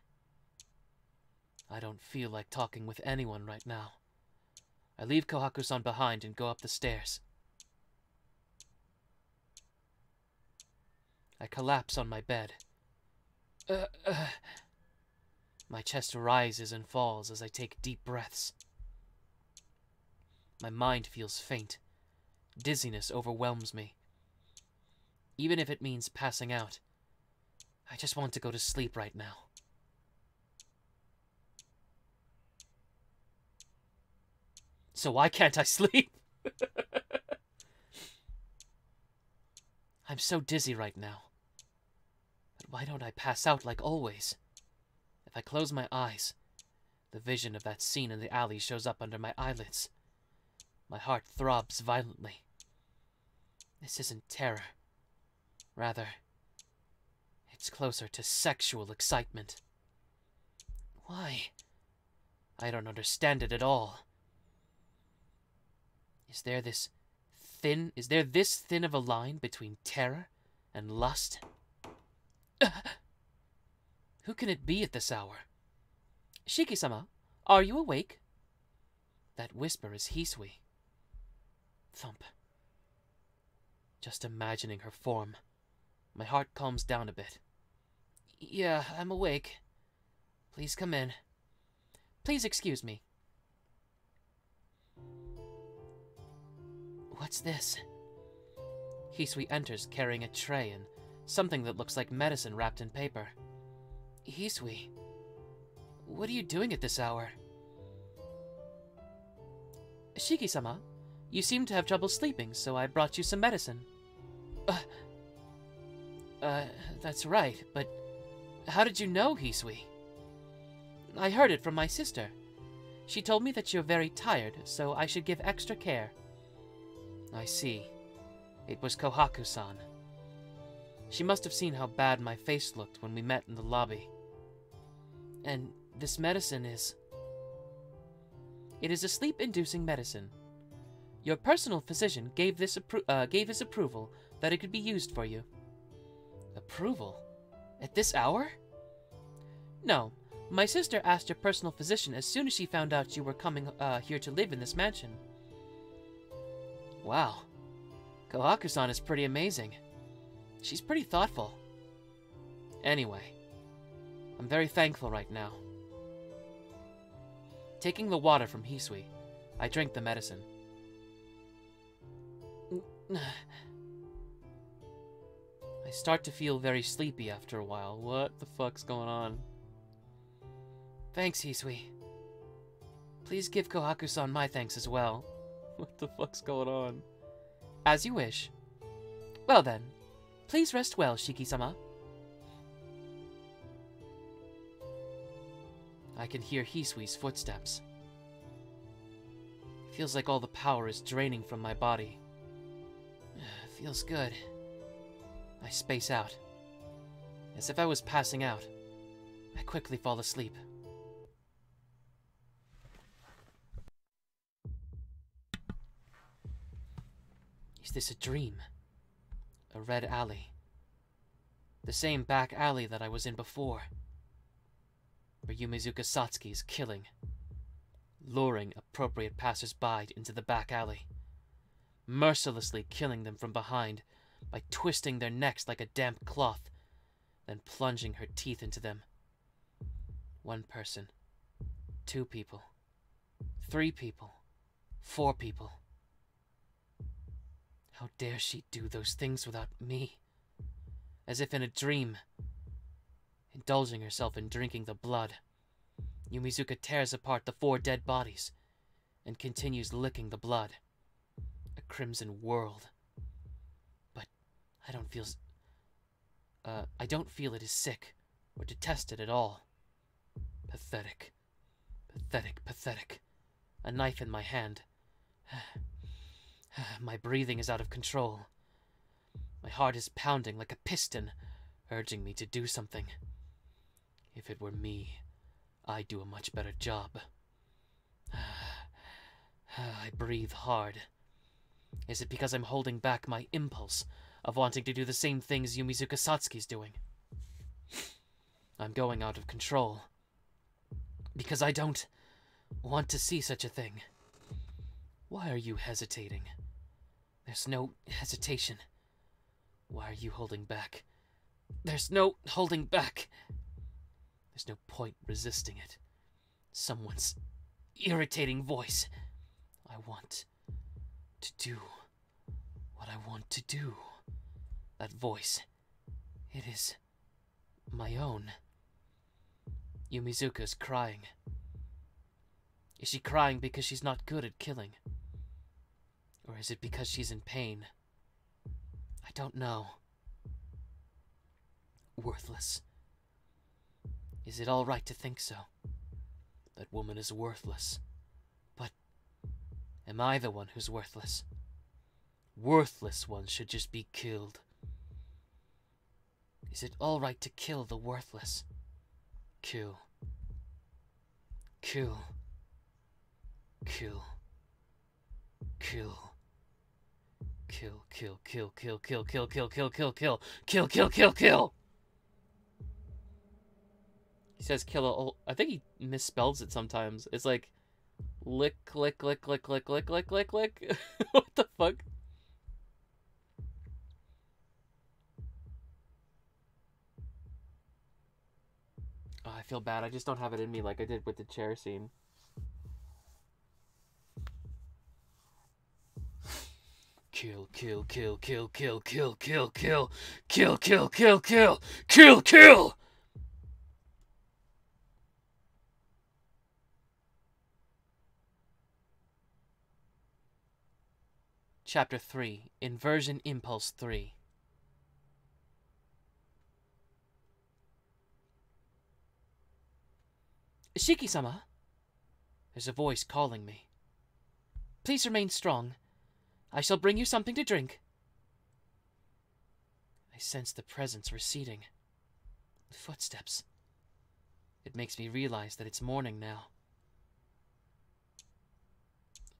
I don't feel like talking with anyone right now. I leave Kohaku-san behind and go up the stairs. I collapse on my bed. My chest rises and falls as I take deep breaths. My mind feels faint. Dizziness overwhelms me. Even if it means passing out, I just want to go to sleep right now. So why can't I sleep? I'm so dizzy right now. But why don't I pass out like always? If I close my eyes, the vision of that scene in the alley shows up under my eyelids. My heart throbs violently. This isn't terror. Rather, it's closer to sexual excitement. Why? I don't understand it at all. Is there this thin of a line between terror and lust? Who can it be at this hour? Shiki-sama, are you awake? That whisper is Hisui. Thump. Just imagining her form, my heart calms down a bit. Yeah, I'm awake. Please come in. Please excuse me. What's this? Hisui enters carrying a tray and something that looks like medicine wrapped in paper. Hisui, what are you doing at this hour? Shiki-sama, you seem to have trouble sleeping, so I brought you some medicine. That's right, but how did you know, Hisui? I heard it from my sister. She told me that you're very tired, so I should give extra care. I see. It was Kohaku-san. She must have seen how bad my face looked when we met in the lobby. And this medicine is... It is a sleep-inducing medicine. Your personal physician gave his approval that it could be used for you. Approval? At this hour? No. My sister asked your personal physician as soon as she found out you were coming here to live in this mansion. Wow. Kohaku-san is pretty amazing. She's pretty thoughtful. Anyway, I'm very thankful right now. Taking the water from Hisui, I drink the medicine. I start to feel very sleepy after a while. What the fuck's going on? Thanks, Hisui. Please give Kohaku-san my thanks as well. What the fuck's going on? As you wish. Well then, please rest well, Shiki-sama. I can hear Hisui's footsteps. Feels like all the power is draining from my body. Feels good. I space out. As if I was passing out, I quickly fall asleep. Is this a dream? A red alley. The same back alley that I was in before, where Yumizuka Satsuki is killing, luring appropriate passers-by into the back alley, mercilessly killing them from behind by twisting their necks like a damp cloth, then plunging her teeth into them. 1 person, 2 people, 3 people, 4 people. How dare she do those things without me? As if in a dream, indulging herself in drinking the blood, Yumizuka tears apart the 4 dead bodies and continues licking the blood. A crimson world. But I don't feel it is sick or detested at all. Pathetic. Pathetic, pathetic. A knife in my hand. My breathing is out of control. My heart is pounding like a piston, urging me to do something. If it were me, I'd do a much better job. I breathe hard. Is it because I'm holding back my impulse of wanting to do the same things Yumizuka Satsuki's doing? I'm going out of control. Because I don't want to see such a thing. Why are you hesitating? There's no hesitation. Why are you holding back? There's no holding back. There's no point resisting it. Someone's irritating voice. I want to do what I want to do. That voice, it is my own. Yumizuka's crying. Is she crying because she's not good at killing? Or is it because she's in pain? I don't know. Worthless. Is it all right to think so? That woman is worthless. But am I the one who's worthless? Worthless ones should just be killed. Is it all right to kill the worthless? Kill. Kill. Kill. Kill. Kill, kill, kill, kill, kill, kill, kill, kill, kill, kill, kill, kill, kill, kill. He says kill. I think he misspells it sometimes. It's like lick, lick, lick, lick, lick, lick, lick, lick, lick. What the fuck? Oh, I feel bad. I just don't have it in me like I did with the chair scene. Kill, kill, kill, kill, kill, kill, kill, kill, kill, kill, kill, kill, kill, kill. Chapter 3, Inversion Impulse 3. Shiki-sama. There's a voice calling me. Please remain strong. I shall bring you something to drink. I sense the presence receding. Footsteps. It makes me realize that it's morning now.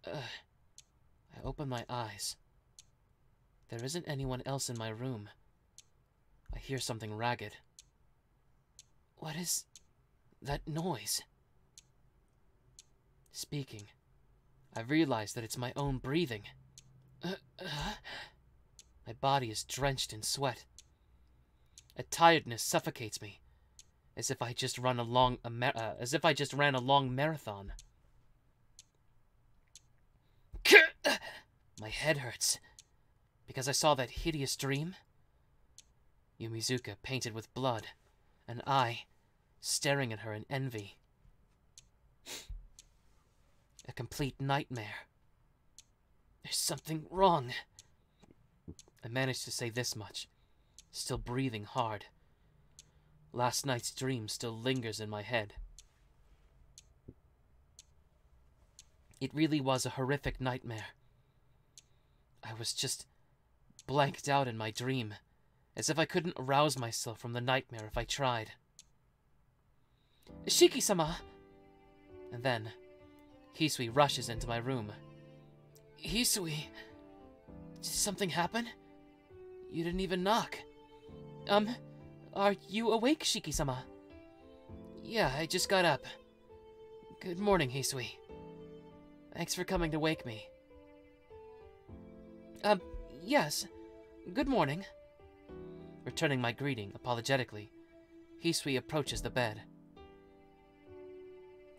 I open my eyes. There isn't anyone else in my room. I hear something ragged. What is that noise? Speaking, I realize that it's my own breathing. My body is drenched in sweat. A tiredness suffocates me, as if I just ran a long marathon. My head hurts because I saw that hideous dream. Yumizuka painted with blood, and I staring at her in envy. A complete nightmare. There's something wrong. I managed to say this much, still breathing hard. Last night's dream still lingers in my head. It really was a horrific nightmare. I was just blanked out in my dream, as if I couldn't arouse myself from the nightmare if I tried. Shiki-sama! And then, Hisui rushes into my room. Hisui, did something happen? You didn't even knock. Are you awake, Shiki-sama? Yeah, I just got up. Good morning, Hisui. Thanks for coming to wake me. Yes. Good morning. Returning my greeting apologetically, Hisui approaches the bed.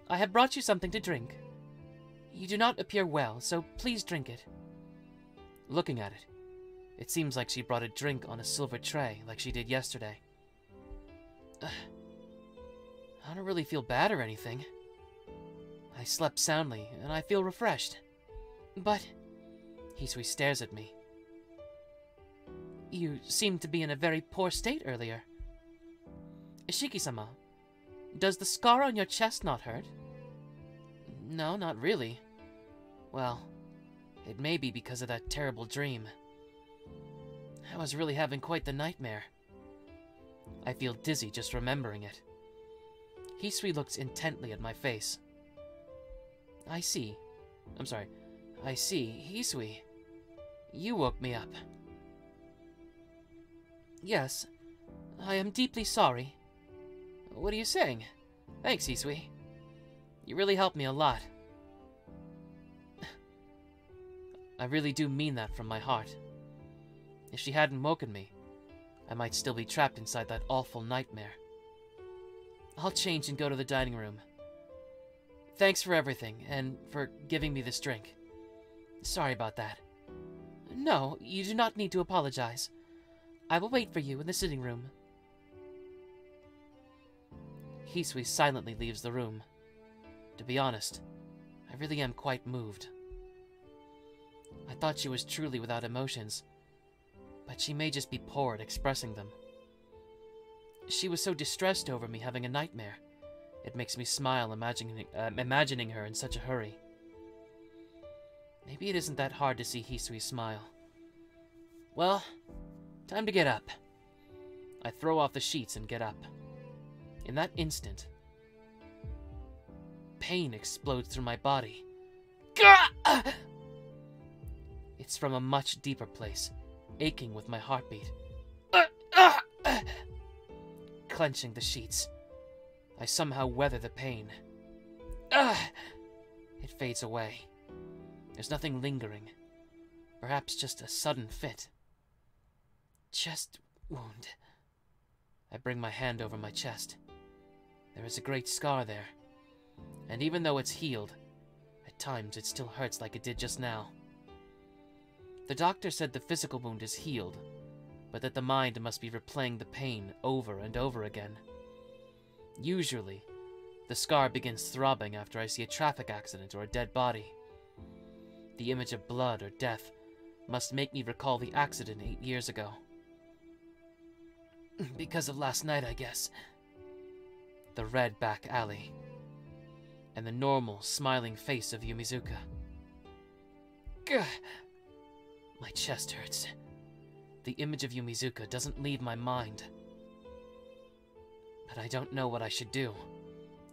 I have brought you something to drink. You do not appear well, so please drink it. Looking at it, it seems like she brought a drink on a silver tray like she did yesterday. I don't really feel bad or anything. I slept soundly, and I feel refreshed. But... Hisui stares at me. You seemed to be in a very poor state earlier. Shiki-sama, does the scar on your chest not hurt? No, not really. Well, it may be because of that terrible dream. I was really having quite the nightmare. I feel dizzy just remembering it. Hisui looks intently at my face. I see, Hisui. You woke me up. Yes, I am deeply sorry. What are you saying? Thanks, Hisui. You really helped me a lot. I really do mean that from my heart. If she hadn't woken me, I might still be trapped inside that awful nightmare. I'll change and go to the dining room. Thanks for everything, and for giving me this drink. Sorry about that. No, you do not need to apologize. I will wait for you in the sitting room. Hisui silently leaves the room. To be honest, I really am quite moved. I thought she was truly without emotions, but she may just be poor at expressing them. She was so distressed over me having a nightmare. It makes me smile imagining her in such a hurry. Maybe it isn't that hard to see Hisui smile. Well, time to get up. I throw off the sheets and get up. In that instant, pain explodes through my body. It's from a much deeper place, aching with my heartbeat. Clenching the sheets, I somehow weather the pain. It fades away. There's nothing lingering. Perhaps just a sudden fit. Chest wound. I bring my hand over my chest. There is a great scar there. And even though it's healed, at times it still hurts like it did just now. The doctor said the physical wound is healed, but that the mind must be replaying the pain over and over again. Usually, the scar begins throbbing after I see a traffic accident or a dead body. The image of blood or death must make me recall the accident 8 years ago. Because of last night, I guess. The red back alley. And the normal, smiling face of Yumizuka. Gah! My chest hurts. The image of Yumizuka doesn't leave my mind. But I don't know what I should do.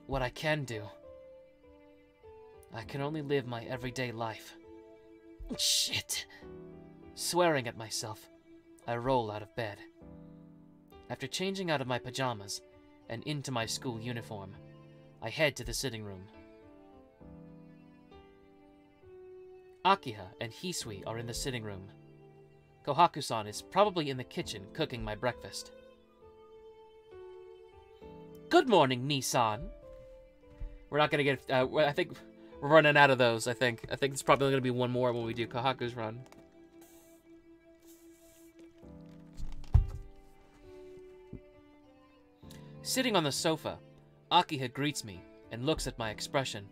What I can do. I can only live my everyday life. Shit! Swearing at myself, I roll out of bed. After changing out of my pajamas and into my school uniform, I head to the sitting room. Akiha and Hisui are in the sitting room. Kohaku-san is probably in the kitchen cooking my breakfast. Good morning, Ni-san. We're not gonna get, I think we're running out of those, I think. I think it's probably gonna be one more when we do Kohaku's run. Sitting on the sofa, Akiha greets me and looks at my expression.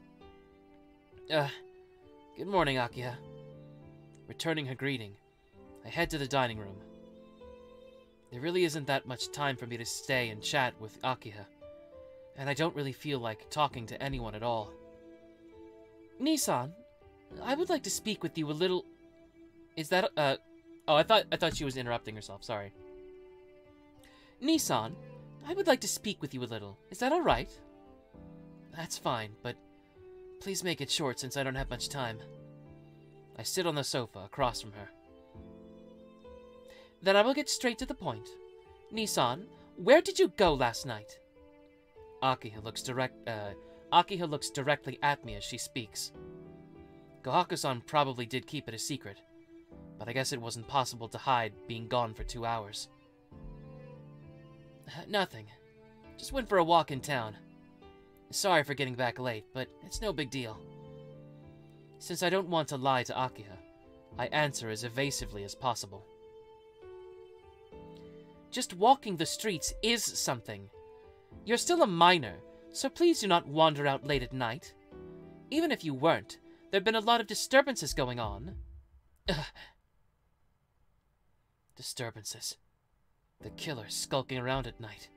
Good morning, Akiha. Returning her greeting, I head to the dining room. There really isn't that much time for me to stay and chat with Akiha, and I don't really feel like talking to anyone at all. Ni-san, I would like to speak with you a little... Is that, Oh, I thought she was interrupting herself, sorry. Ni-san, I would like to speak with you a little. Is that alright? That's fine, but please make it short since I don't have much time. I sit on the sofa across from her. Then I will get straight to the point. Ni-san, Where did you go last night? Akiha looks directly at me as she speaks. Kohaku-san probably did keep it a secret, but I guess it wasn't possible to hide being gone for 2 hours. Nothing. Just went for a walk in town. Sorry for getting back late, but it's no big deal. Since I don't want to lie to Akiha, I answer as evasively as possible. Just walking the streets is something. You're still a minor, so please do not wander out late at night. Even if you weren't, there've been a lot of disturbances going on. Disturbances. The killer skulking around at night.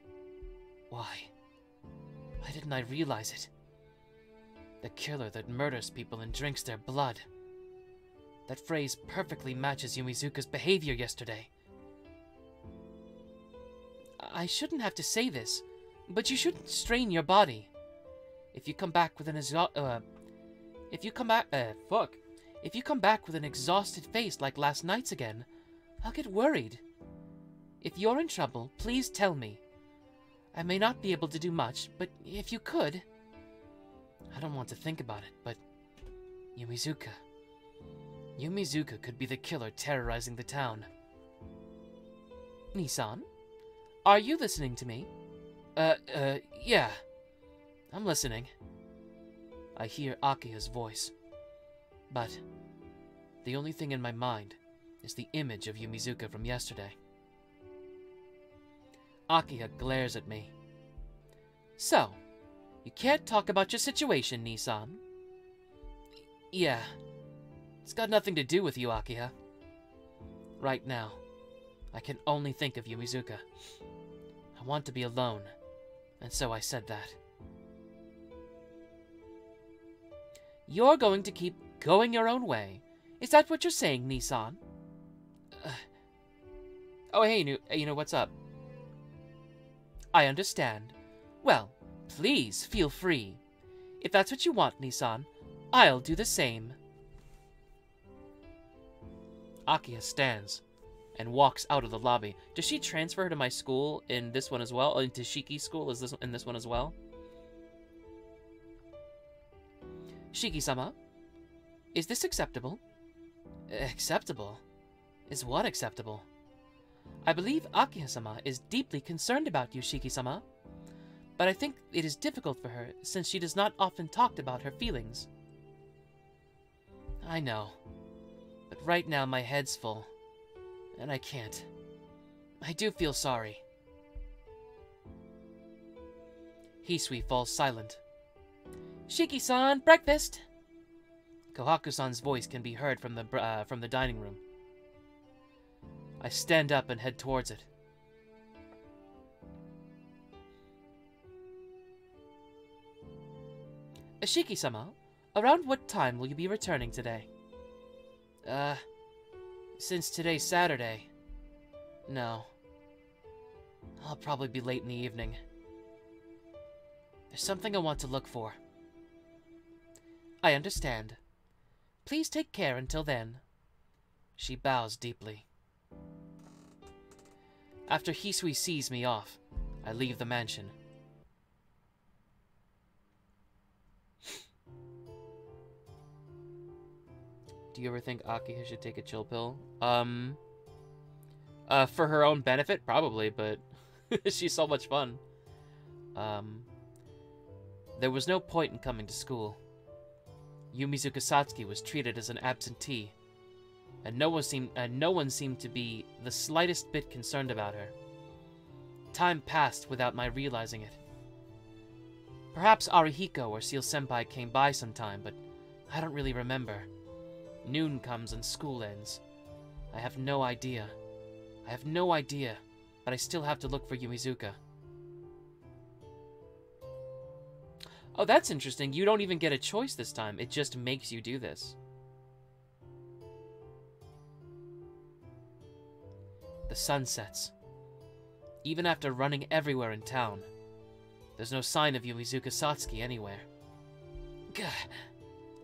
Why? Why didn't I realize it? The killer that murders people and drinks their blood. That phrase perfectly matches Yumizuka's behavior yesterday. I shouldn't have to say this, but you shouldn't strain your body. If you come back with an exhausted face like last night's again, I'll get worried. If you're in trouble, please tell me. I may not be able to do much, but if you could... I don't want to think about it, but... Yumizuka. Yumizuka could be the killer terrorizing the town. Nissan? Are you listening to me? Yeah. I'm listening. I hear Akiha's voice. But the only thing in my mind is the image of Yumizuka from yesterday. Akiha glares at me. So, you can't talk about your situation, Nissan? Yeah. It's got nothing to do with you, Akiha. Right now, I can only think of Yumizuka. I want to be alone, and so I said that. You're going to keep going your own way? Is that what you're saying, Nissan? Oh, hey, what's up? I understand. Well, please feel free. If that's what you want, Nissan, I'll do the same. Akiha stands and walks out of the lobby. Does she transfer her to my school in this one as well? Or into Shiki's school in this one as well? Shiki-sama? Is this acceptable? Acceptable? Is what acceptable? I believe Akiha-sama is deeply concerned about you, Shiki-sama. But I think it is difficult for her, since she does not often talk about her feelings. I know. But right now my head's full. And I can't. I do feel sorry. Hisui falls silent. Shiki-san, breakfast! Kohaku-san's voice can be heard from the dining room. I stand up and head towards it. Shiki-sama, around what time will you be returning today? Since today's Saturday. No. I'll probably be late in the evening. There's something I want to look for. I understand. Please take care until then. She bows deeply. After Hisui sees me off, I leave the mansion. Do you ever think Akiha should take a chill pill? For her own benefit? Probably, but she's so much fun. There was no point in coming to school. Yumizuka Satsuki was treated as an absentee, and no one seemed to be the slightest bit concerned about her. Time passed without my realizing it. Perhaps Arihiko or Seal Senpai came by sometime, but I don't really remember. Noon comes and school ends. I have no idea. But I still have to look for Yumizuka. Oh, that's interesting. You don't even get a choice this time. It just makes you do this. The sun sets. Even after running everywhere in town, there's no sign of Yumizuka Satsuki anywhere. Gah!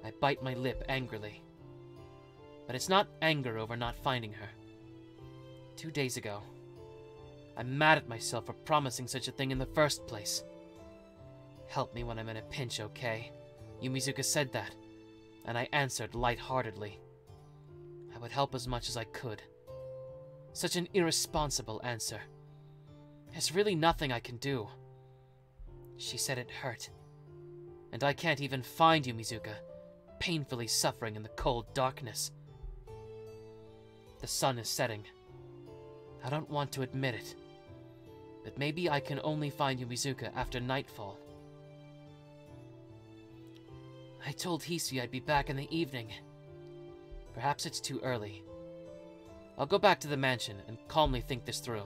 I bite my lip angrily. But it's not anger over not finding her. 2 days ago, I'm mad at myself for promising such a thing in the first place. Help me when I'm in a pinch, okay? Yumizuka said that, and I answered light-heartedly. I would help as much as I could. Such an irresponsible answer. There's really nothing I can do. She said it hurt. And I can't even find Yumizuka, painfully suffering in the cold darkness. The sun is setting. I don't want to admit it, but maybe I can only find Yumizuka after nightfall. I told Hisui I'd be back in the evening. Perhaps it's too early. I'll go back to the mansion and calmly think this through.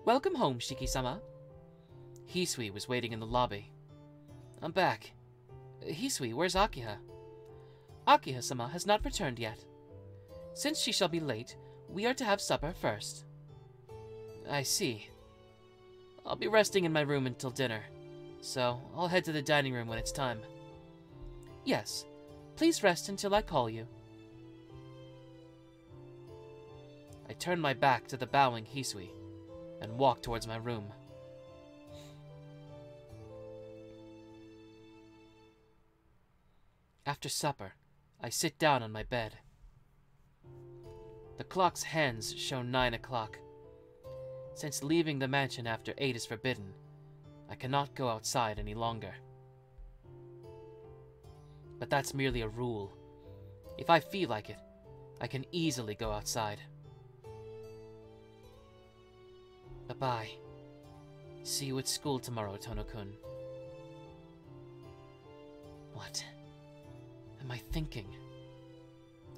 Welcome home, Shiki-sama. Hisui was waiting in the lobby. I'm back. Hisui, where's Akiha? Akiha-sama has not returned yet. Since she shall be late, we are to have supper first. I see. I'll be resting in my room until dinner, so I'll head to the dining room when it's time. Yes, please rest until I call you. I turned my back to the bowing Hisui and walked towards my room. After supper, I sit down on my bed. The clock's hands show 9 o'clock. Since leaving the mansion after 8 is forbidden, I cannot go outside any longer. But that's merely a rule. If I feel like it, I can easily go outside. Bye-bye. See you at school tomorrow, Tohno-kun. What am I thinking?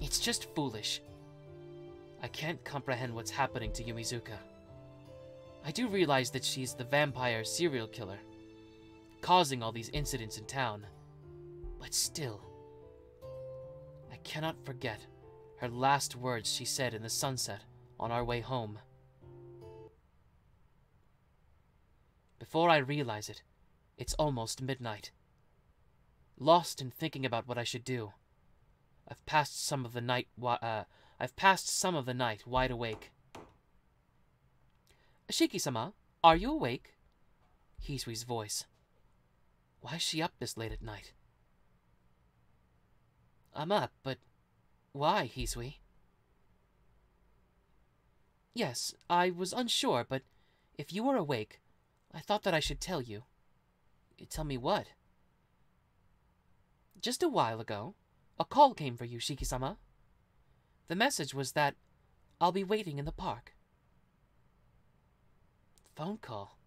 It's just foolish. I can't comprehend what's happening to Yumizuka. I do realize that she's the vampire serial killer, causing all these incidents in town. But still, I cannot forget her last words she said in the sunset on our way home. Before I realize it, it's almost midnight. Lost in thinking about what I should do, I've passed some of the night wide awake. Shiki-sama, are you awake? Hisui's voice. Why is she up this late at night? I'm up, but why, Hisui? Yes, I was unsure, but if you were awake, I thought that I should tell you. Tell me what? Just a while ago, a call came for you, Shiki-sama. The message was that I'll be waiting in the park. Phone call?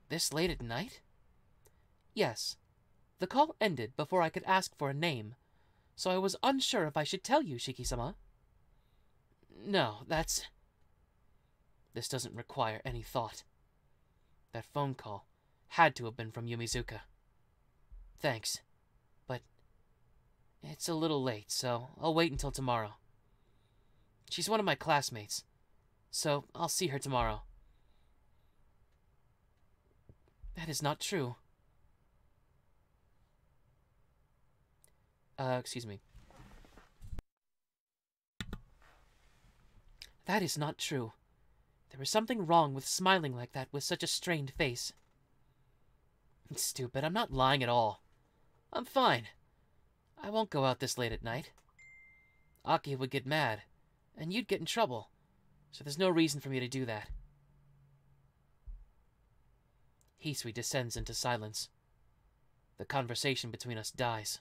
This late at night? Yes. The call ended before I could ask for a name, so I was unsure if I should tell you, Shiki-sama. No, This doesn't require any thought. That phone call had to have been from Yumizuka. Thanks, but it's a little late, so I'll wait until tomorrow. She's one of my classmates, so I'll see her tomorrow. That is not true. Excuse me. That is not true. There is something wrong with smiling like that with such a strained face. It's stupid, I'm not lying at all. I'm fine. I won't go out this late at night. Aki would get mad, and you'd get in trouble, so there's no reason for me to do that. Hisui descends into silence. The conversation between us dies.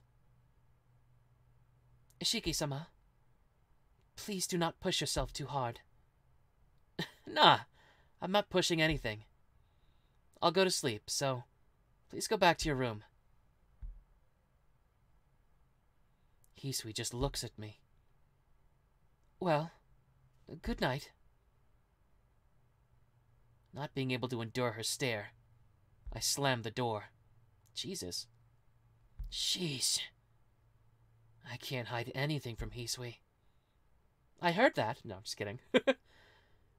Shiki-sama, please do not push yourself too hard. Nah, I'm not pushing anything. I'll go to sleep, so please go back to your room. Hisui just looks at me. Well, good night. Not being able to endure her stare, I slammed the door. Jesus. Sheesh. I can't hide anything from Hisui. I heard that. No, I'm just kidding.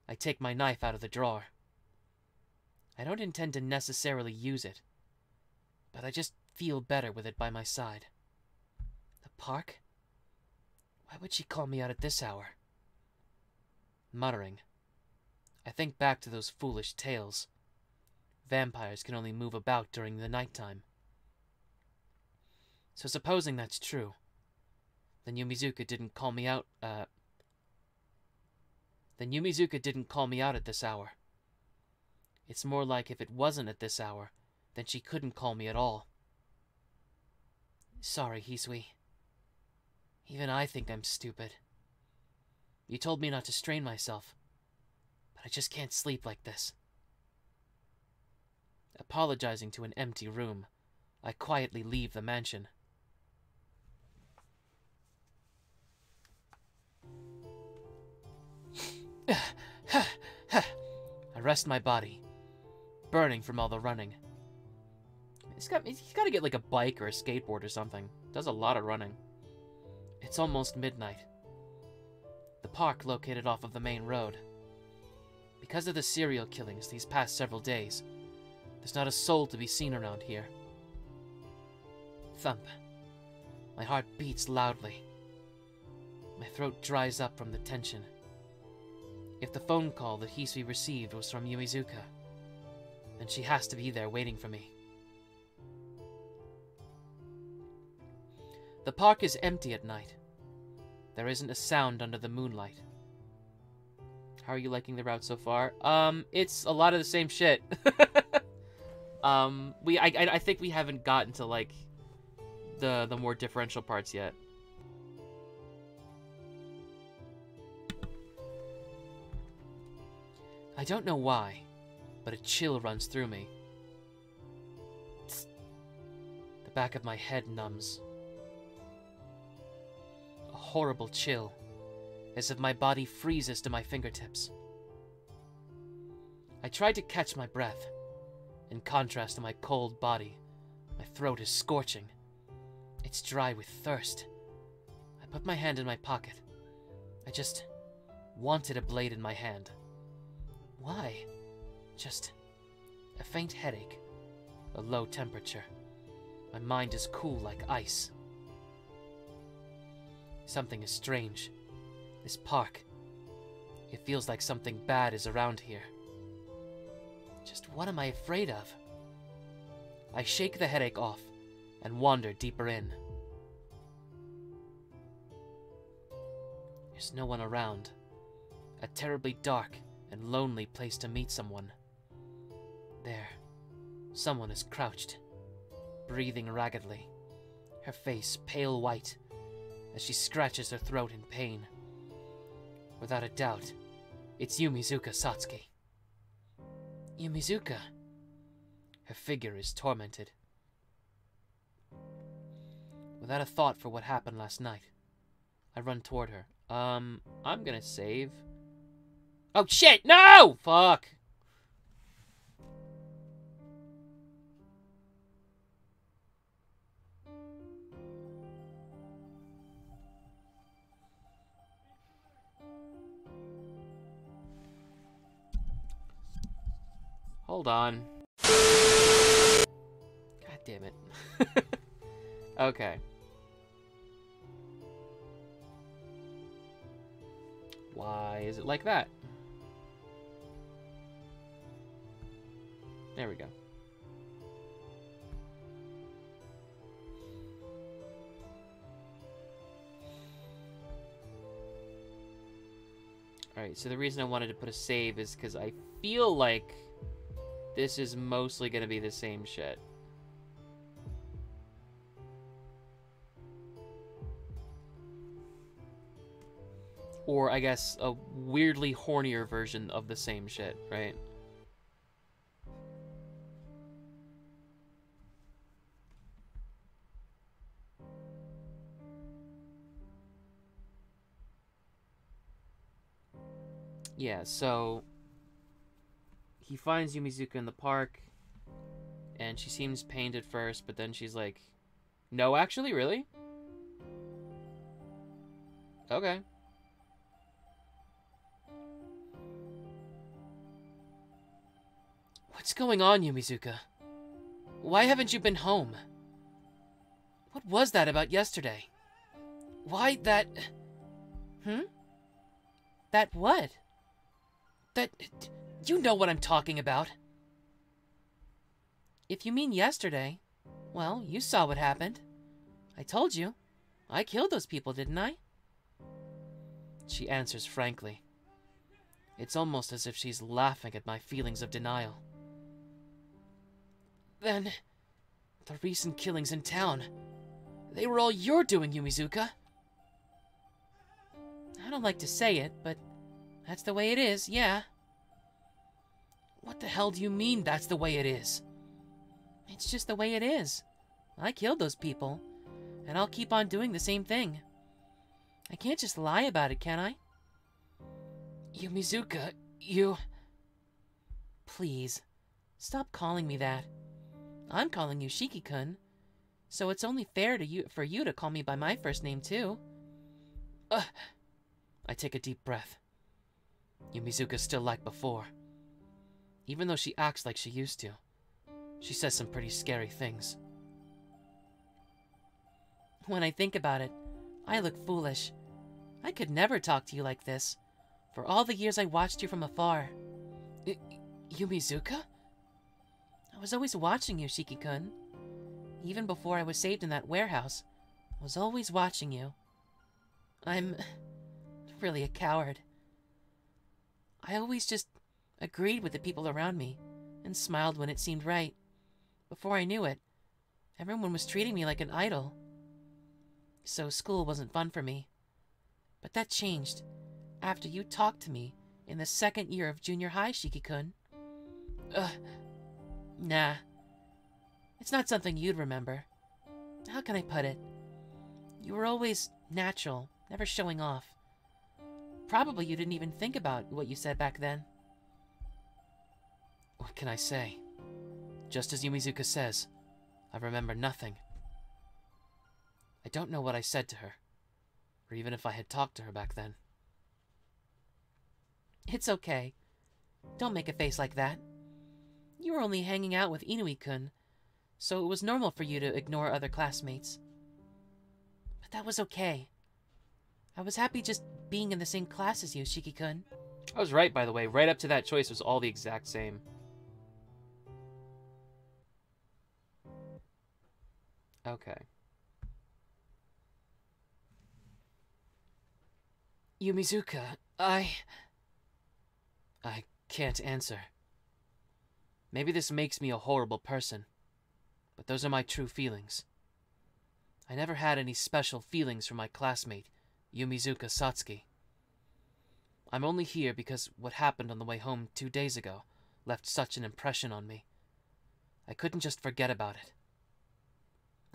I take my knife out of the drawer. I don't intend to necessarily use it, but I just feel better with it by my side. The park? Why would she call me out at this hour? Muttering, I think back to those foolish tales. Vampires can only move about during the nighttime. So supposing that's true, then Yumizuka didn't call me out, at this hour. It's more like if it wasn't at this hour, then she couldn't call me at all. Sorry, Hisui. Even I think I'm stupid. You told me not to strain myself, but I just can't sleep like this. Apologizing to an empty room, I quietly leave the mansion. I rest my body, burning from all the running. He's got to get like a bike or a skateboard or something. Does a lot of running. It's almost midnight. The park located off of the main road. Because of the serial killings these past several days, there's not a soul to be seen around here. Thump. My heart beats loudly. My throat dries up from the tension. If the phone call that Hisui received was from Yumizuka, then she has to be there waiting for me. The park is empty at night. There isn't a sound under the moonlight. How are you liking the route so far? It's a lot of the same shit. I think we haven't gotten to, like, the more differential parts yet. I don't know why, but a chill runs through me. The back of my head numbs. A horrible chill, as if my body freezes to my fingertips. I try to catch my breath. In contrast to my cold body, my throat is scorching. It's dry with thirst. I put my hand in my pocket. I just wanted a blade in my hand. Why? Just a faint headache, a low temperature. My mind is cool like ice. Something is strange. This park. It feels like something bad is around here. Just what am I afraid of? I shake the headache off and wander deeper in. There's no one around. A terribly dark and lonely place to meet someone. There, someone is crouched, breathing raggedly, her face pale white as she scratches her throat in pain. Without a doubt, it's Yumizuka Satsuki. Yumizuka. Her figure is tormented. Without a thought for what happened last night, I run toward her. I'm gonna save. Oh shit, no! Fuck! Hold on. God damn it. Okay. Why is it like that? There we go. Alright, so the reason I wanted to put a save is because I feel like this is mostly going to be the same shit. Or, I guess, a weirdly hornier version of the same shit, right? Yeah, so he finds Yumizuka in the park, and she seems pained at first, but then she's like, no, actually, really? Okay. What's going on, Yumizuka? Why haven't you been home? What was that about yesterday? Why that Hmm? That what? That... You know what I'm talking about. If you mean yesterday, well, you saw what happened. I told you. I killed those people, didn't I? She answers frankly. It's almost as if she's laughing at my feelings of denial. Then, the recent killings in town, they were all your doing, Yumizuka. I don't like to say it, but that's the way it is, yeah. What the hell do you mean that's the way it is? It's just the way it is. I killed those people, and I'll keep on doing the same thing. I can't just lie about it, can I? Yumizuka, you... Please, stop calling me that. I'm calling you Shiki-kun, so it's only fair for you to call me by my first name, too. I take a deep breath. Yumizuka's still like before. Even though she acts like she used to, she says some pretty scary things. When I think about it, I look foolish. I could never talk to you like this, for all the years I watched you from afar. Yumizuka? I was always watching you, Shiki-kun. Even before I was saved in that warehouse, I was always watching you. I'm really a coward. I always just agreed with the people around me and smiled when it seemed right. Before I knew it, everyone was treating me like an idol. So school wasn't fun for me. But that changed after you talked to me in the second year of junior high, Shiki-kun. Nah. It's not something you'd remember. How can I put it? You were always natural, never showing off. Probably you didn't even think about what you said back then. What can I say? Just as Yumizuka says, I remember nothing. I don't know what I said to her, or even if I had talked to her back then. It's okay. Don't make a face like that. You were only hanging out with Inui-kun, so it was normal for you to ignore other classmates. But that was okay. I was happy just being in the same class as you, Shiki-kun. I was right, by the way. Right up to that choice was all the exact same. Okay. Yumizuka, I can't answer. Maybe this makes me a horrible person, but those are my true feelings. I never had any special feelings for my classmate, Yumizuka Satsuki. I'm only here because what happened on the way home 2 days ago left such an impression on me. I couldn't just forget about it.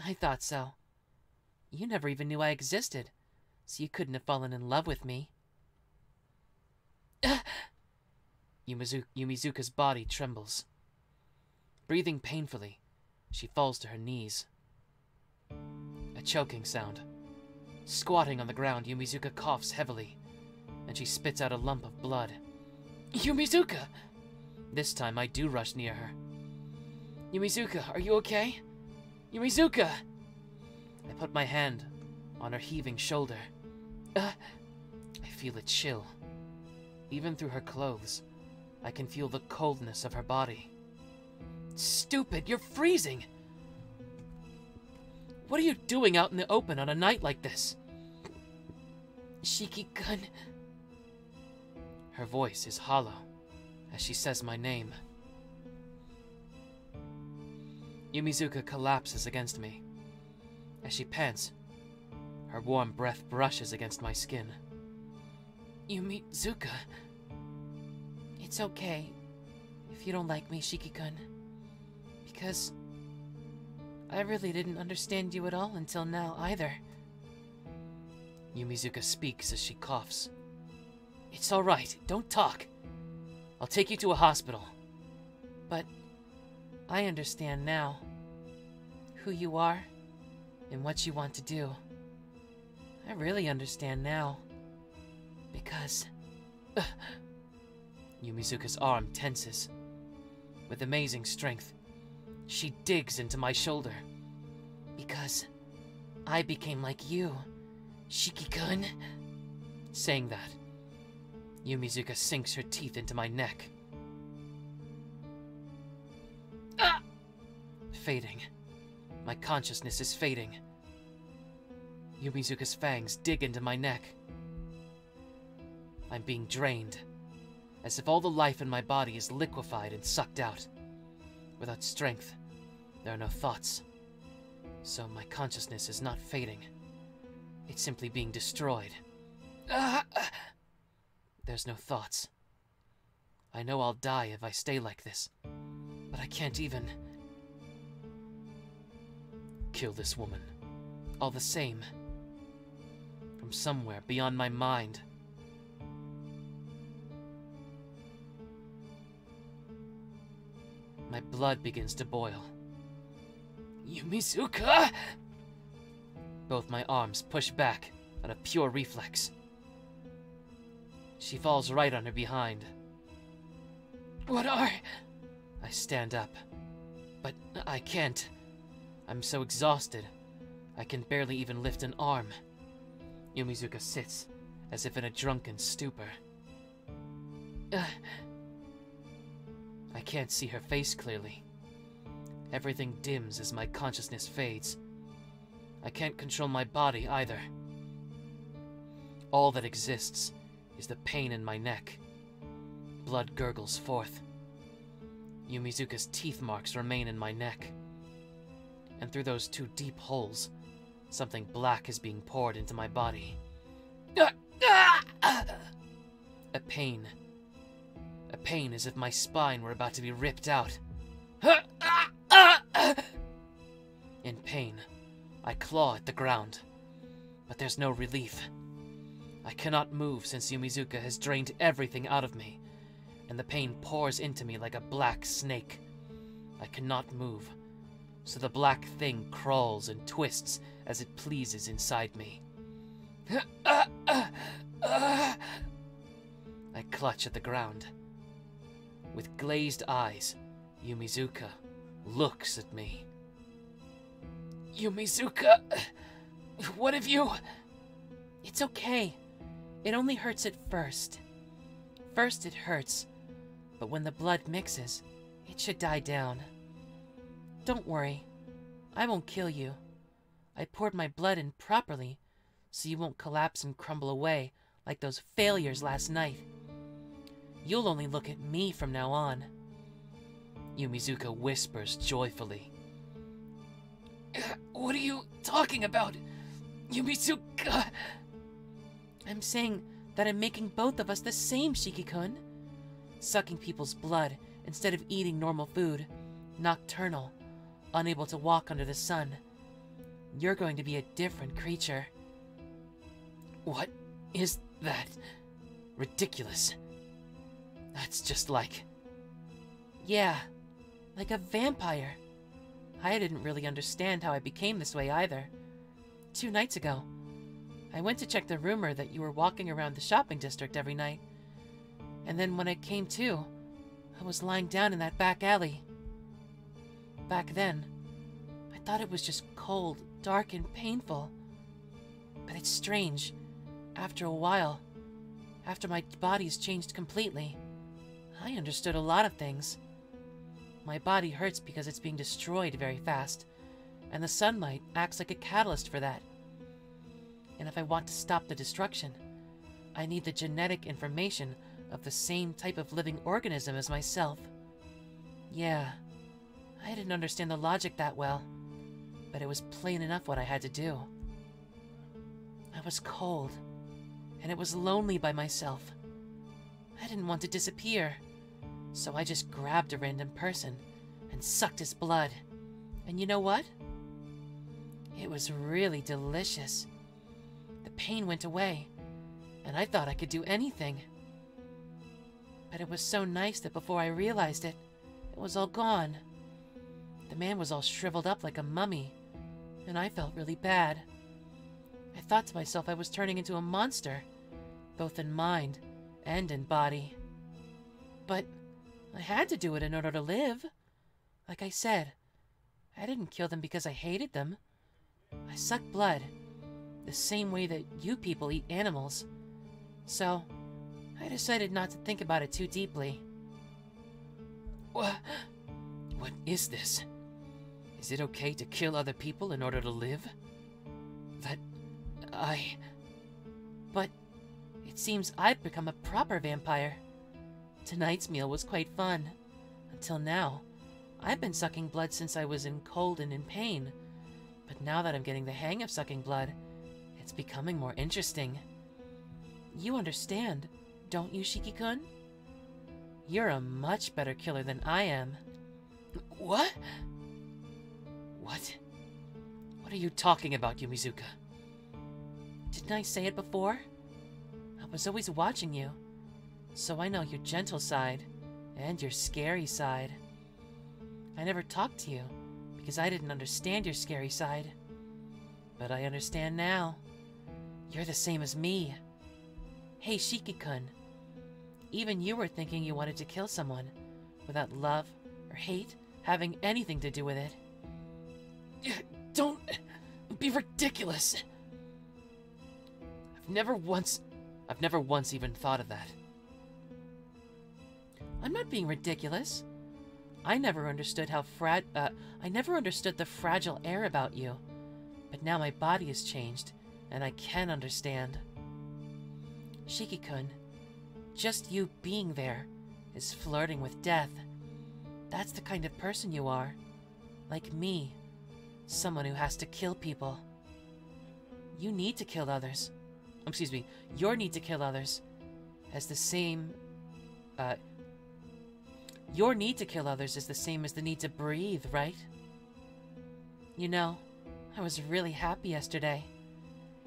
I thought so. You never even knew I existed, so you couldn't have fallen in love with me. Yumizuka's body trembles. Breathing painfully, she falls to her knees. A choking sound. Squatting on the ground, Yumizuka coughs heavily, and she spits out a lump of blood. Yumizuka! This time I do rush near her. Yumizuka, are you okay? Yumizuka! I put my hand on her heaving shoulder. I feel a chill. Even through her clothes, I can feel the coldness of her body. Stupid, you're freezing! What are you doing out in the open on a night like this? Shiki-kun. Her voice is hollow as she says my name. Yumizuka collapses against me. As she pants, her warm breath brushes against my skin. Yumizuka. It's okay if you don't like me, Shiki-kun. Because I really didn't understand you at all until now, either. Yumizuka speaks as she coughs. It's all right, don't talk. I'll take you to a hospital. But I understand now who you are and what you want to do. I really understand now. Because... Yumizuka's arm tenses. With amazing strength, she digs into my shoulder. Because I became like you, Shiki-kun. Saying that, Yumizuka sinks her teeth into my neck. Ah! Fading. My consciousness is fading. Yumizuka's fangs dig into my neck. I'm being drained, as if all the life in my body is liquefied and sucked out. Without strength, there are no thoughts. So my consciousness is not fading. It's simply being destroyed. There's no thoughts. I know I'll die if I stay like this, but I can't even kill this woman. All the same, from somewhere beyond my mind, my blood begins to boil. Yumizuka! Both my arms push back out of pure reflex. She falls right on her behind. What are... I stand up, but I can't. I'm so exhausted, I can barely even lift an arm. Yumizuka sits, as if in a drunken stupor. I can't see her face clearly. Everything dims as my consciousness fades. I can't control my body either. All that exists is the pain in my neck. Blood gurgles forth. Yumizuka's teeth marks remain in my neck. And through those two deep holes, something black is being poured into my body. A pain. A pain as if my spine were about to be ripped out. In pain, I claw at the ground, but there's no relief. I cannot move since Yumizuka has drained everything out of me, and the pain pours into me like a black snake. I cannot move, so the black thing crawls and twists as it pleases inside me. I clutch at the ground. With glazed eyes, Yumizuka looks at me. Yumizuka, what have you... It's okay. It only hurts at first. First it hurts, but when the blood mixes, it should die down. Don't worry, I won't kill you. I poured my blood in properly, so you won't collapse and crumble away like those failures last night. You'll only look at me from now on. Yumizuka whispers joyfully. What are you talking about, Yumizuka? I'm saying that I'm making both of us the same, Shiki-kun. Sucking people's blood instead of eating normal food. Nocturnal. Unable to walk under the sun. You're going to be a different creature. What is that? Ridiculous. That's just like... Yeah, like a vampire. I didn't really understand how I became this way either. 2 nights ago, I went to check the rumor that you were walking around the shopping district every night. And then when I came to, I was lying down in that back alley. Back then, I thought it was just cold, dark, and painful. But it's strange. After a while, after my body's changed completely, I understood a lot of things. My body hurts because it's being destroyed very fast, and the sunlight acts like a catalyst for that. And if I want to stop the destruction, I need the genetic information of the same type of living organism as myself. Yeah, I didn't understand the logic that well, but it was plain enough what I had to do. I was cold, and it was lonely by myself. I didn't want to disappear, so I just grabbed a random person and sucked his blood. And you know what? It was really delicious. The pain went away, and I thought I could do anything. But it was so nice that before I realized it, it was all gone. The man was all shriveled up like a mummy, and I felt really bad. I thought to myself I was turning into a monster, both in mind and in body. But I had to do it in order to live. Like I said, I didn't kill them because I hated them. I sucked blood, the same way that you people eat animals. So, I decided not to think about it too deeply. What is this? Is it okay to kill other people in order to live? But it seems I've become a proper vampire. Tonight's meal was quite fun. Until now, I've been sucking blood since I was in cold and in pain. But now that I'm getting the hang of sucking blood, it's becoming more interesting. You understand, don't you, Shiki-kun? You're a much better killer than I am. What? What are you talking about, Yumizuka? Didn't I say it before? I was always watching you, so I know your gentle side and your scary side. I never talked to you because I didn't understand your scary side. But I understand now. You're the same as me. Hey, Shiki-kun. Even you were thinking you wanted to kill someone without love or hate having anything to do with it. Don't be ridiculous. I've never once even thought of that. I'm not being ridiculous. I never understood the fragile air about you. But now my body has changed, and I can understand. Shiki-kun, just you being there is flirting with death. That's the kind of person you are. Like me. Someone who has to kill people. You need to kill others. Your need to kill others as the same... Your need to kill others is the same as the need to breathe, right? You know, I was really happy yesterday.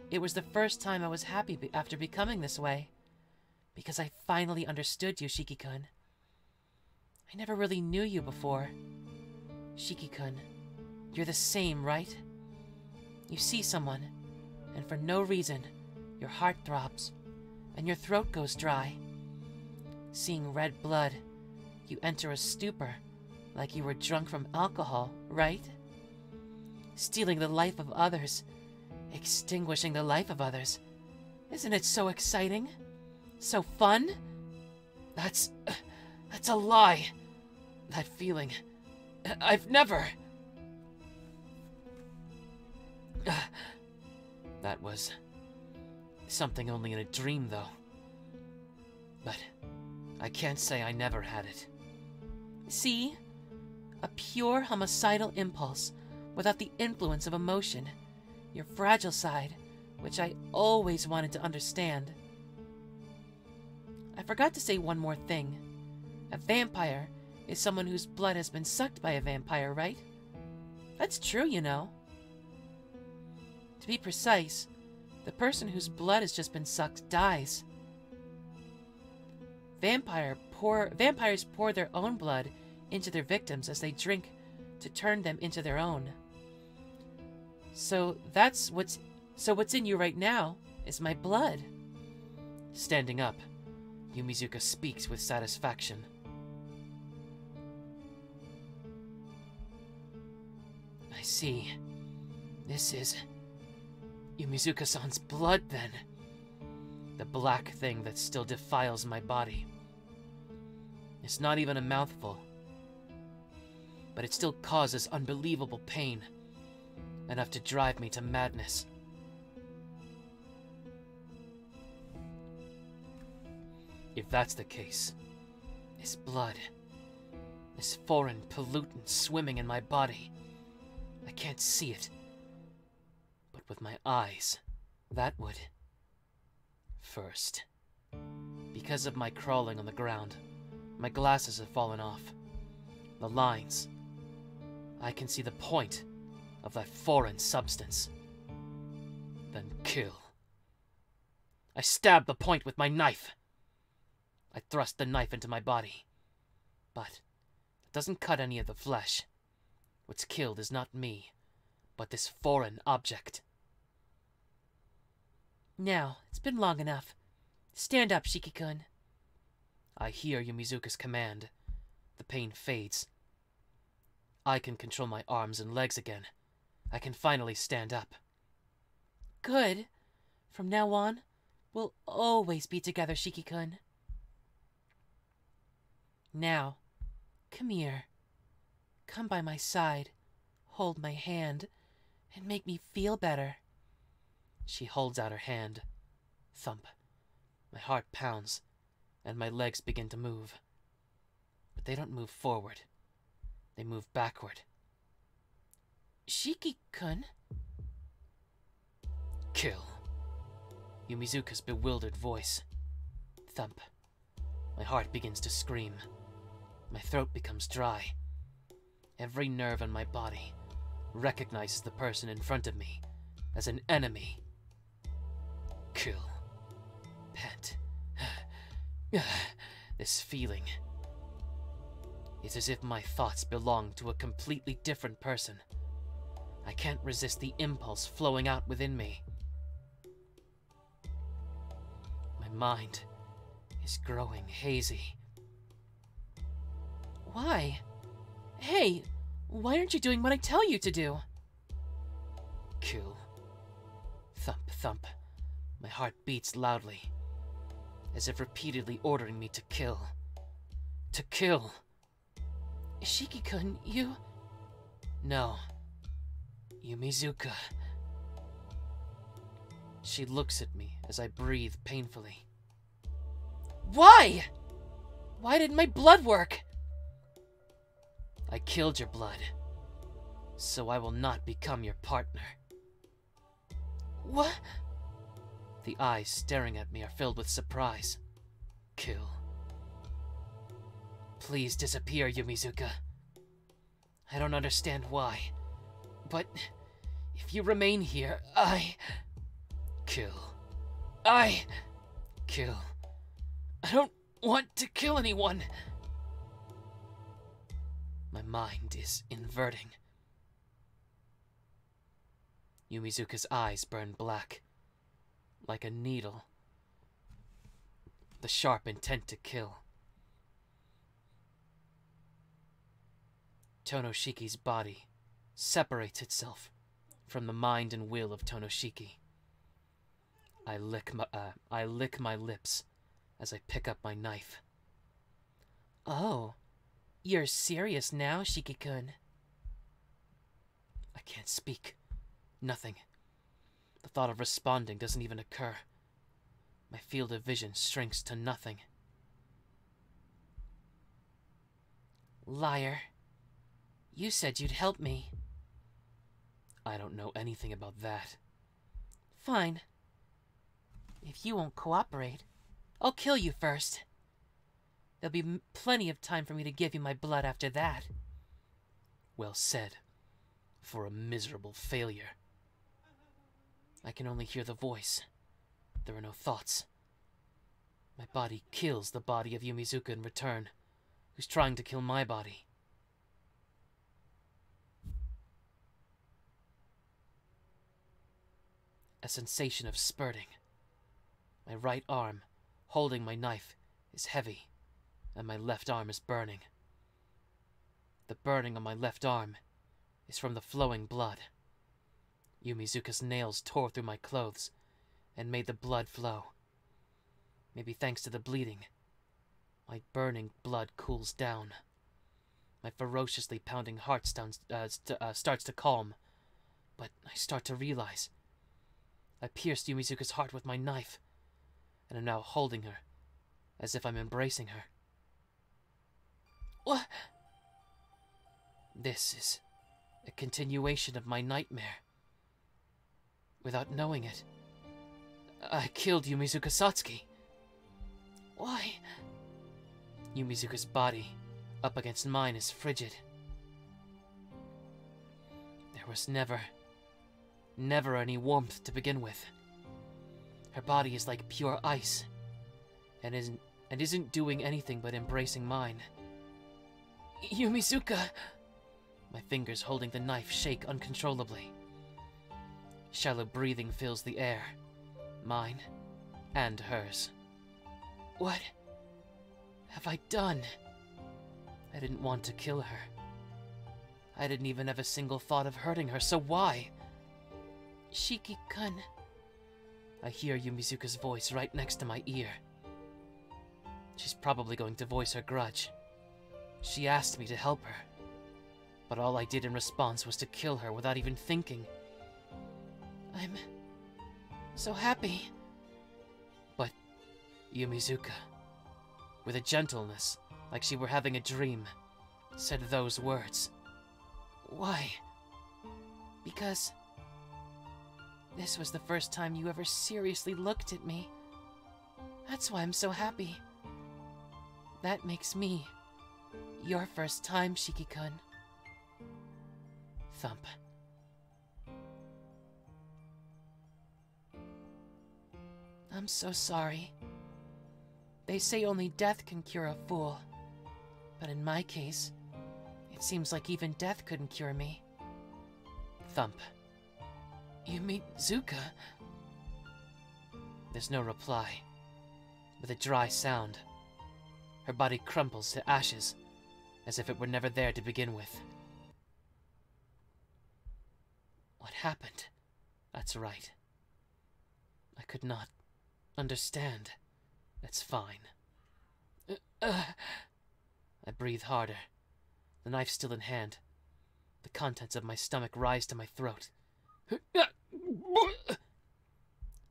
It was the first time I was happy after becoming this way. Because I finally understood you, Shiki-kun. I never really knew you before. Shiki-kun, you're the same, right? You see someone, and for no reason, your heart throbs, and your throat goes dry. Seeing red blood, you enter a stupor, like you were drunk from alcohol, right? Stealing the life of others, extinguishing the life of others. Isn't it so exciting? So fun? That's a lie. That feeling, I've never... That was something only in a dream, though. But I can't say I never had it. See? A pure homicidal impulse without the influence of emotion. Your fragile side, which I always wanted to understand. I forgot to say one more thing. A vampire is someone whose blood has been sucked by a vampire, right? That's true, you know. To be precise, the person whose blood has just been sucked dies. Vampires pour their own blood into their victims as they drink to turn them into their own. So what's in you right now is my blood. Standing up, Yumizuka speaks with satisfaction. I see. This is Yumizuka-san's blood, then. The black thing that still defiles my body. It's not even a mouthful. But it still causes unbelievable pain. Enough to drive me to madness. If that's the case, this blood, this foreign pollutant swimming in my body, I can't see it. But with my eyes, that would... First, because of my crawling on the ground, my glasses have fallen off. The lines. I can see the point of that foreign substance. Then kill. I stab the point with my knife. I thrust the knife into my body. But it doesn't cut any of the flesh. What's killed is not me, but this foreign object. Now, it's been long enough. Stand up, Shiki-kun. I hear Yumizuka's command. The pain fades. I can control my arms and legs again. I can finally stand up. Good. From now on, We'll always be together, Shiki-kun. Now, come here. Come by my side, hold my hand, and make me feel better. She holds out her hand. Thump. My heart pounds, and my legs begin to move. But they don't move forward. They move backward. Shiki-kun? Kill. Yumizuka's bewildered voice. Thump. My heart begins to scream. My throat becomes dry. Every nerve in my body recognizes the person in front of me as an enemy. Kill. Pant. This feeling. It's as if my thoughts belong to a completely different person. I can't resist the impulse flowing out within me. My mind is growing hazy. Why? Hey, why aren't you doing what I tell you to do? Kill. Thump, thump. My heart beats loudly, as if repeatedly ordering me to kill. To kill! Shiki-kun, you... No. Yumizuka. She looks at me as I breathe painfully. Why? Why didn't my blood work? I killed your blood, so I will not become your partner. What? The eyes staring at me are filled with surprise. Kill. Please disappear, Yumizuka. I don't understand why, but if you remain here, Kill. Kill. I don't want to kill anyone. My mind is inverting. Yumizuka's eyes burn black, like a needle. The sharp intent to kill. Tonoshiki's body separates itself from the mind and will of Tonoshiki. I lick my lips as I pick up my knife. Oh, you're serious now, Shiki-kun. I can't speak. Nothing. The thought of responding doesn't even occur. My field of vision shrinks to nothing. Liar. You said you'd help me. I don't know anything about that. Fine. If you won't cooperate, I'll kill you first. There'll be plenty of time for me to give you my blood after that. Well said, for a miserable failure. I can only hear the voice. There are no thoughts. My body kills the body of Yumizuka in return, who's trying to kill my body. A sensation of spurting. My right arm, holding my knife, is heavy, and my left arm is burning. The burning on my left arm is from the flowing blood. Yumizuka's nails tore through my clothes and made the blood flow. Maybe thanks to the bleeding, my burning blood cools down. My ferociously pounding heart starts to calm, but I start to realize I pierced Yumizuka's heart with my knife, and am now holding her, as if I'm embracing her. What? This is a continuation of my nightmare. Without knowing it, I killed Yumizuka Satsuki. Why? Yumizuka's body, up against mine, is frigid. There was never any warmth to begin with. Her body is like pure ice, and isn't doing anything but embracing mine. Yumizuka! My fingers holding the knife shake uncontrollably. Shallow breathing fills the air, mine and hers. What have I done? I didn't want to kill her. I didn't even have a single thought of hurting her, so why? Shiki-kun, I hear Yumizuka's voice right next to my ear. She's probably going to voice her grudge. She asked me to help her, but all I did in response was to kill her without even thinking. I'm so happy. But Yumizuka, with a gentleness, like she were having a dream, said those words. Why? Because this was the first time you ever seriously looked at me. That's why I'm so happy. That makes me your first time, Shiki-kun. Thump. I'm so sorry. They say only death can cure a fool. But in my case, it seems like even death couldn't cure me. Thump. Yumizuka? There's no reply. With a dry sound, her body crumples to ashes, as if it were never there to begin with. What happened? That's right. I could not understand. That's fine. I breathe harder, the knife still in hand. The contents of my stomach rise to my throat.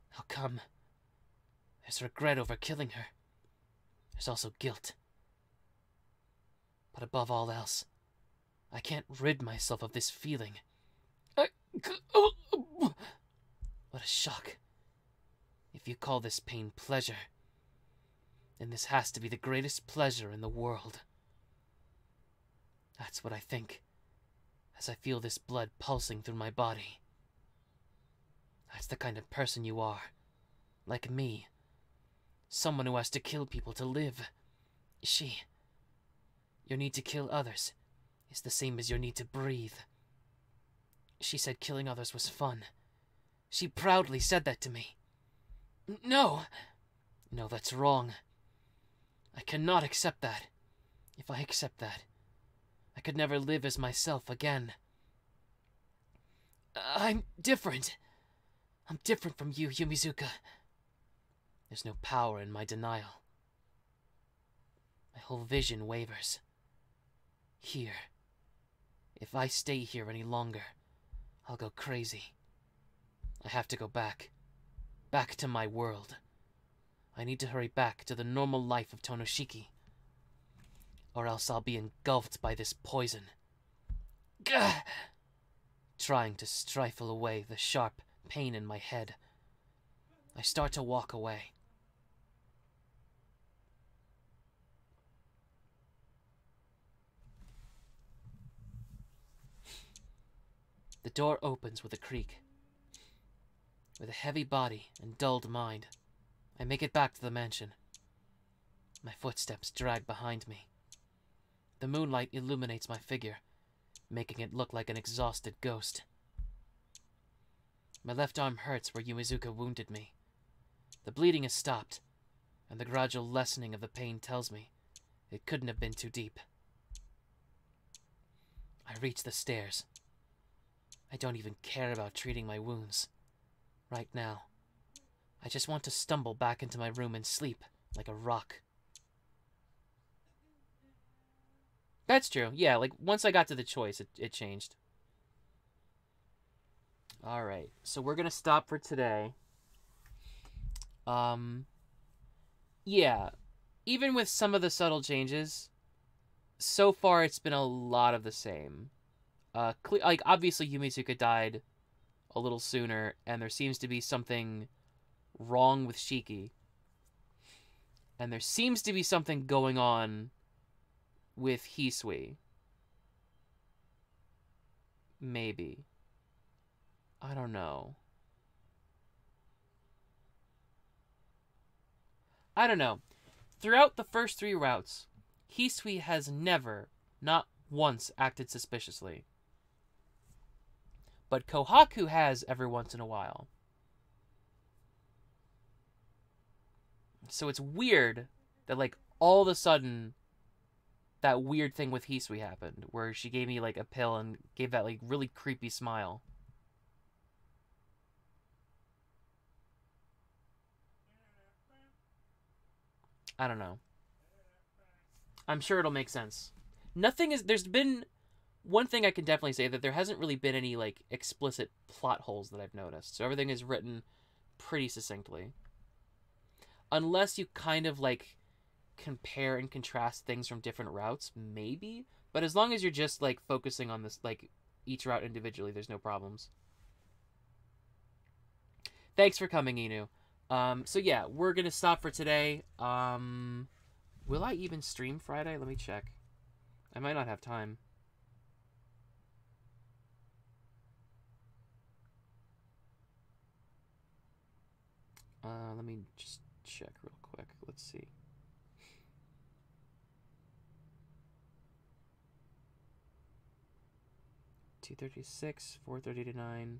How come? There's regret over killing her. There's also guilt. But above all else, I can't rid myself of this feeling. What a shock. If you call this pain pleasure, then this has to be the greatest pleasure in the world. That's what I think, as I feel this blood pulsing through my body. That's the kind of person you are, like me. Someone who has to kill people to live. Your need to kill others is the same as your need to breathe. She said killing others was fun. She proudly said that to me. No, that's wrong. I cannot accept that. If I accept that, I could never live as myself again. I'm different. I'm different from you, Yumizuka. There's no power in my denial. My whole vision wavers. Here. If I stay here any longer, I'll go crazy. I have to go back. Back to my world. I need to hurry back to the normal life of Tonoshiki, or else I'll be engulfed by this poison. Gah! Trying to stifle away the sharp pain in my head, I start to walk away. The door opens with a creak. With a heavy body and dulled mind, I make it back to the mansion. My footsteps drag behind me. The moonlight illuminates my figure, making it look like an exhausted ghost. My left arm hurts where Yumizuka wounded me. The bleeding has stopped, and the gradual lessening of the pain tells me it couldn't have been too deep. I reach the stairs. I don't even care about treating my wounds. Right now, I just want to stumble back into my room and sleep like a rock. That's true. Yeah, like, once I got to the choice, it changed. Alright, so we're gonna stop for today. Yeah, even with some of the subtle changes, so far it's been a lot of the same. Like, obviously Yumizuka died a little sooner, and there seems to be something wrong with Shiki. And there seems to be something going on with Hisui. Maybe. I don't know. Throughout the first 3 routes, Hisui has never, not once, acted suspiciously. But Kohaku has every once in a while. So it's weird that, like, all of a sudden, that weird thing with Hisui happened, where she gave me, like, a pill and gave that, like, really creepy smile. I don't know. I'm sure it'll make sense. Nothing is... There's been... One thing I can definitely say, that there hasn't really been any, like, explicit plot holes that I've noticed. So everything is written pretty succinctly. Unless you kind of, like, compare and contrast things from different routes, maybe. But as long as you're just, like, focusing on this, like, each route individually, there's no problems. Thanks for coming, Inu. So yeah, we're gonna stop for today. Will I even stream Friday? Let me check. I might not have time. Let me just check real quick. Let's see. $2:36, 4:30 to 9.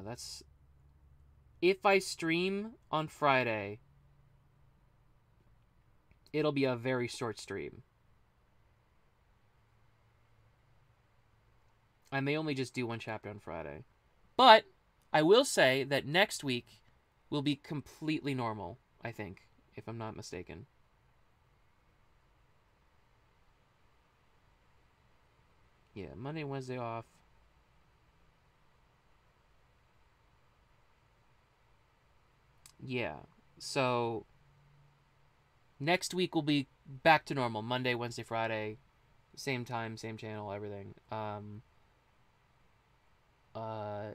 That's... If I stream on Friday, it'll be a very short stream. I may only just do one chapter on Friday. But I will say that next week will be completely normal, I think, if I'm not mistaken. Yeah, Monday, Wednesday off. Yeah, so next week will be back to normal. Monday, Wednesday, Friday, same time, same channel, everything.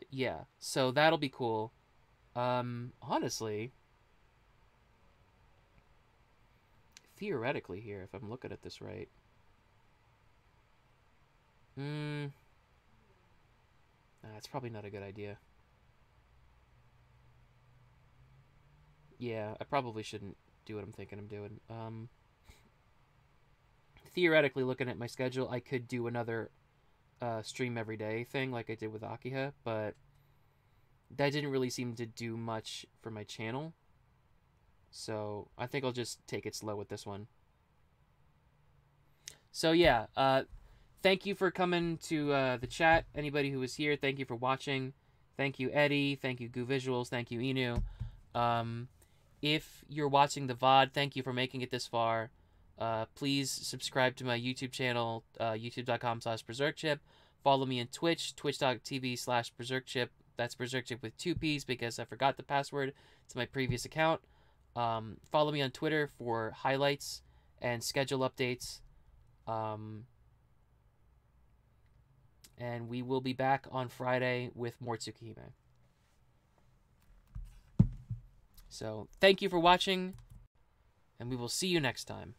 Yeah, so that'll be cool. Honestly, theoretically here, if I'm looking at this right, that's probably not a good idea. Yeah, I probably shouldn't do what I'm thinking I'm doing. Theoretically, looking at my schedule, I could do another stream every day thing like I did with Akiha, but that didn't really seem to do much for my channel. So I think I'll just take it slow with this one. So yeah, thank you for coming to the chat. Anybody who was here, thank you for watching. Thank you, Eddie. Thank you, Goo Visuals. Thank you, Inu. If you're watching the VOD, thank you for making it this far. Please subscribe to my YouTube channel, youtube.com/BerserkChip. Follow me on Twitch, twitch.tv/BerserkChip. That's BerserkChip with 2 P's because I forgot the password to my previous account. Follow me on Twitter for highlights and schedule updates. And we will be back on Friday with more Tsukihime. So, thank you for watching, and we will see you next time.